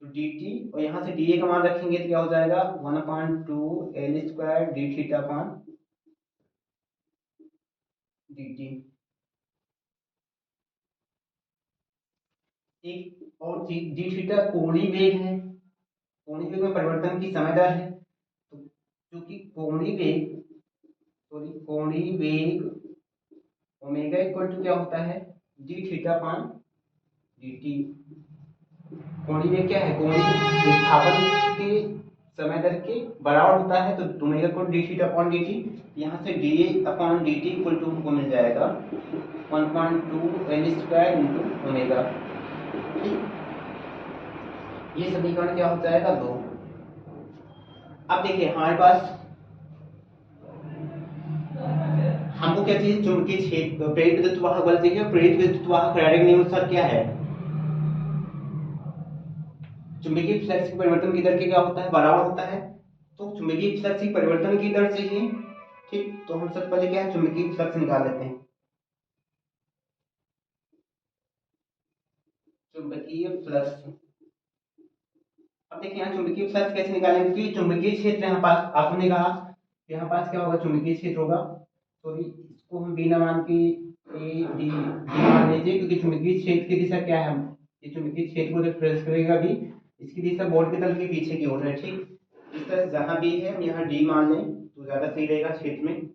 Speaker 1: तो dt और यहाँ से dA का मान रखेंगे तो क्या हो जाएगा 1/2 L square D theta upon dt। एक और चीज, डी थीटा कोणीय वेग है, कोणीय वेग में परिवर्तन की समय दर है, तो क्योंकि कोणीय वेग ओमेगा इक्वल टू क्या होता है, डी थीटा अपॉन dt। कोणीय वेग क्या है, कोणीय विस्थापन के समय दर के बराबर होता है, तो omega equal d theta upon dt। यहाँ से dA upon dt equal to हमको मिल जाएगा 1/2 L स्क्वायर इंटू ओमेगा। ठीक, ये समीकरण क्या हो जाएगा 2। अब देखिए हमारे पास हमको क्या चाहिए, चुंबकीय क्षेत्र, प्रेरित विद्युत वाहक बल चाहिए। प्रेरित विद्युत वाहक फैराडे के नियम अनुसार क्या है, चुंबकीय फ्लक्स की परिवर्तन की दर के क्या होता है, बराबर होता है। तो चुंबकीय फ्लक्स की परिवर्तन की दर चाहिए। ठीक, तो हम सबसे पहले क्या है, चुंबकीय फ्लक्स निकाल लेते हैं। चुंबकीय फ्लक्स, अब देखिए यहाँ चुंबकीय फ्लक्स कैसे निकालेंगे, क्योंकि चुंबकीय क्षेत्र यहाँ पास आपने कहा, यहाँ पास क्या होगा, चुंबकीय क्षेत्र होगा, सॉरी इसको हम बिना मान के ए डी मान लीजिए, क्योंकि चुंबकीय क्षेत्र की दिशा क्या है, ये चुंबकीय क्षेत्र को रिप्रेजेंट करेगा भी, इसकी दिशा बोर्ड के तल के पीछे की ओर है। ठीक, इस तरह जहां भी है हम यहाँ डी मान लें तो ज्यादा सही रहेगा क्षेत्र में।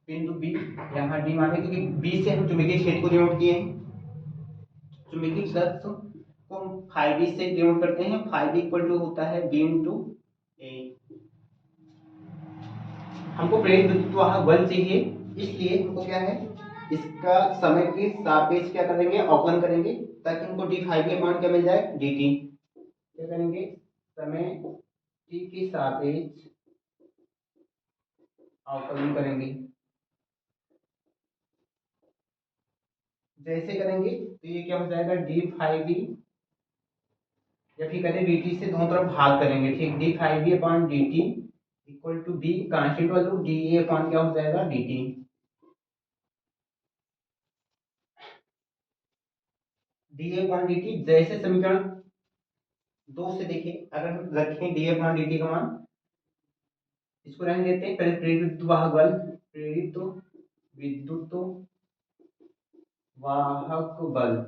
Speaker 1: बिंदु बी यहाँ डी मान लें, क्योंकि बी से हम चुंबकीय क्षेत्र को डिनोट किए हैं। चुंबकीय फ्लक्स को हम फाई बी से डिनोट करते हैं, फाई बी इक्वल टू होता है बी इंटू ए। हमको प्रेरित विद्युत वाहक बल चाहिए, इसलिए हमको क्या है, इसका समय के सापेक्ष क्या करेंगे, अवकलन करेंगे, ताकि हमको डी फाई बी अपॉन क्या मिल जाए, डी टी। क्या करेंगे, समय टी के सापेक्ष अवकलन करेंगे। जैसे करेंगे तो ये क्या हो जाएगा, डी फाई बी, या फिर करें डी टी से दोनों तरफ भाग करेंगे। ठीक, d phi B upon d t equal to B constant value d A upon क्या हो जाएगा, d t. D A upon d t, जैसे समीकरण 2 से देखिए, अगर हम रखें d A upon d t का मान, इसको रहने देते हैं, पहले प्रेरित विद्युत वाहक बल, प्रेरित विद्युत वाहक बल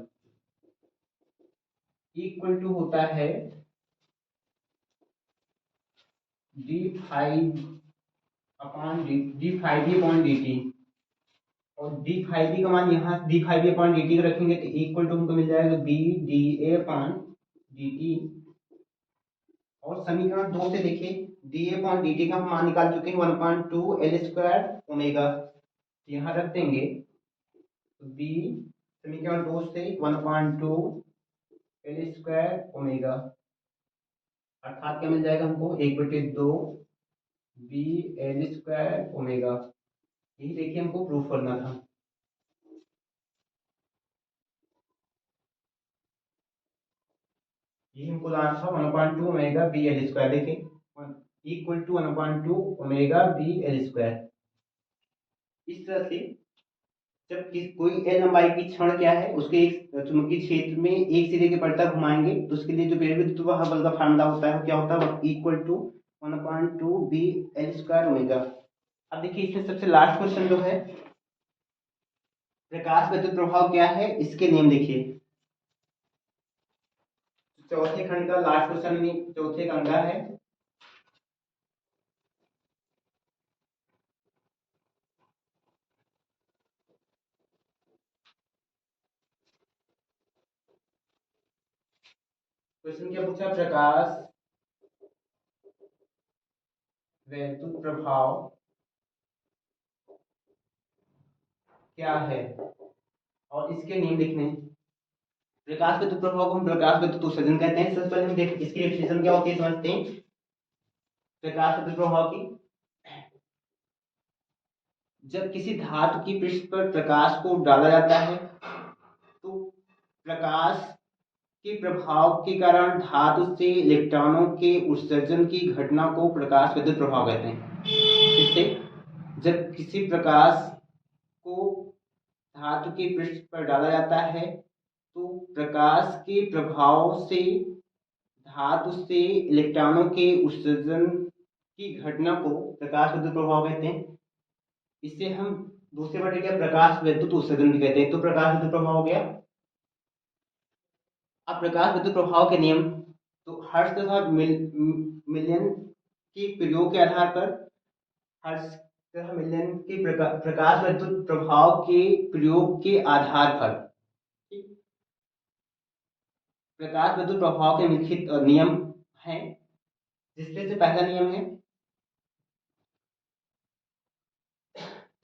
Speaker 1: इक्वल टू होता है d phi upon d phi B upon d t, और डी फाइव बी का मान यहाँ d phi B upon d t का रखेंगे तो इक्वल टू हमको मिल जाएगा B d A upon d t. और समीकरण 2 से देखिए, d A upon d t का हम मान निकाल चुके हैं 1/2 एल स्क्वायर ओमेगा, यहाँ रख देंगे तो बी, समीकरण 2 से 1/2 एल स्क्वायर ओमेगा, अर्थात क्या मिल जाएगा हमको, 1/2 बी एल स्क्वायर ओमेगा। यही देखिए हमको प्रूफ करना था। ये हमको लाना था 1/2 ओमेगा बी एल स्क्वायर, देखिए equal to 1/2 omega B L square. इस तरह से जब कोई एल लंबाई की क्षण क्या है, उसके एक चुंबकीय क्षेत्र में एक सिरे के पलटा घुमाएंगे, तो उसके लिए जो प्रेरित विद्युत वाहक बल का फार्मूला होता है वो क्या होता है, equal to 1/2 B L square omega. अब देखिए इसमें सबसे लास्ट क्वेश्चन जो है, प्रकाश विद्युत प्रभाव क्या है, इसके नियम देखिए। चौथे खंड का लास्ट क्वेश्चन चौथे खंड का है। क्वेश्चन क्या पूछा, प्रकाश विद्युत प्रभाव क्या है, और इसके नियम लिखने हैं। प्रकाश विद्युत प्रभाव को हम प्रकाश विद्युत उत्सर्जन कहते हैं। सबसे पहले हम देख इसकी डेफिनेशन क्या होती है समझते हैं प्रकाश विद्युत प्रभाव की। जब किसी धातु की पृष्ठ पर प्रकाश को डाला जाता है तो प्रकाश के प्रभाव के कारण धातु से इलेक्ट्रॉनों के उत्सर्जन की घटना को प्रकाश विद्युत प्रभाव कहते हैं। इससे जब किसी प्रकाश को धातु के पृष्ठ पर डाला जाता है तो प्रकाश के प्रभाव से धातु से इलेक्ट्रॉनों के उत्सर्जन की घटना को प्रकाश विद्युत प्रभाव कहते हैं। इससे हम दूसरे वर्ड क्या प्रकाश विद्युत उत्सर्जन भी कहते हैं। तो प्रकाश विद्युत प्रभाव हो गया। अब प्रकाश विद्युत प्रभाव के नियम, तो हर्ट्ज तथा मिलियन के प्रयोग के आधार पर हर्ट्ज तथा मिलियन के प्रकाश विद्युत प्रभाव के प्रयोग के आधार पर प्रकाश विद्युत प्रभाव के लिखित नियम हैं। जिसमें से पहला नियम है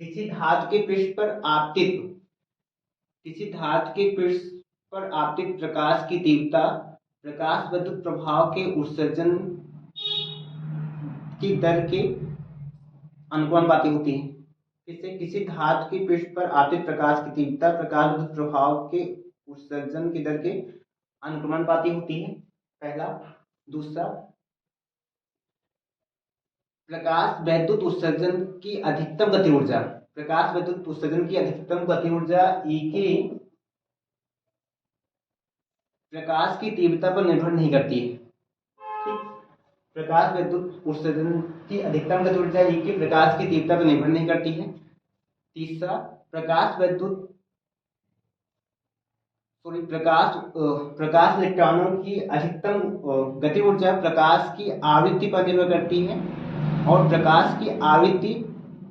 Speaker 1: किसी धातु के पृष्ठ पर आपतित प्रकाश की तीव्रता प्रकाश विद्युत प्रभाव के उत्सर्जन की दर के अनुपाती होती है। इससे किसी धातु के पृष्ठ पर आपतित प्रकाश की तीव्रता प्रकाश विद्युत प्रभाव के उत्सर्जन की दर के अनुपाती होती है, पहला। दूसरा, प्रकाश विद्युत उत्सर्जन की अधिकतम गति ऊर्जा E के प्रकाश की तीव्रता पर निर्भर नहीं करती है। प्रकाश विद्युत उत्सर्जन की अधिकतम गति ऊर्जा E के प्रकाश की तीव्रता पर निर्भर नहीं करती है। तीसरा, प्रकाश इलेक्ट्रॉनों की अधिकतम गति ऊर्जा प्रकाश की आवृत्ति पर निर्भर करती है और प्रकाश की आवृत्ति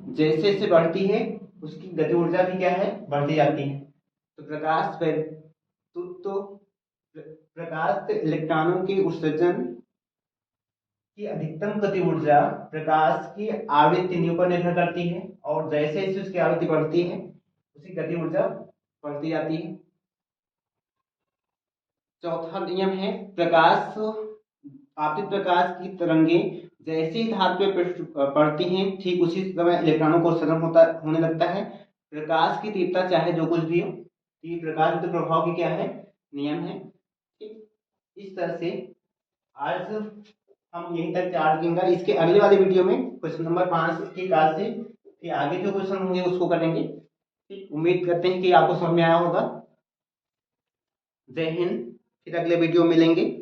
Speaker 1: जैसे जैसे बढ़ती है उसकी गति ऊर्जा भी क्या है, बढ़ती जाती है। तो प्रकाश इलेक्ट्रॉनों के उत्सर्जन की अधिकतम गति ऊर्जा प्रकाश की आवृत्ति पर निर्भर करती है और जैसे जैसे उसकी आवृत्ति बढ़ती है उसकी गति ऊर्जा बढ़ती जाती है। चौथा नियम है आपतित प्रकाश की तरंगें जैसे ही धातु पे पड़ती हैं ठीक उसी समय इलेक्ट्रॉनों को उत्सर्जन होने लगता है। प्रकाश की तीव्रता चाहे जो कुछ भी हो, ये प्रकाश विद्युत प्रभाव की क्या है, नियम है। इस तरह से आज हम यहीं तक चार्ज देंगे। इसके अगले वाले वीडियो में क्वेश्चन नंबर 5 के काज से फिर आगे जो क्वेश्चन होंगे उसको करेंगे। ठीक, उम्मीद करते हैं कि आपको समझ में आया होगा। जय हिंद, फिर अगले वीडियो में मिलेंगे।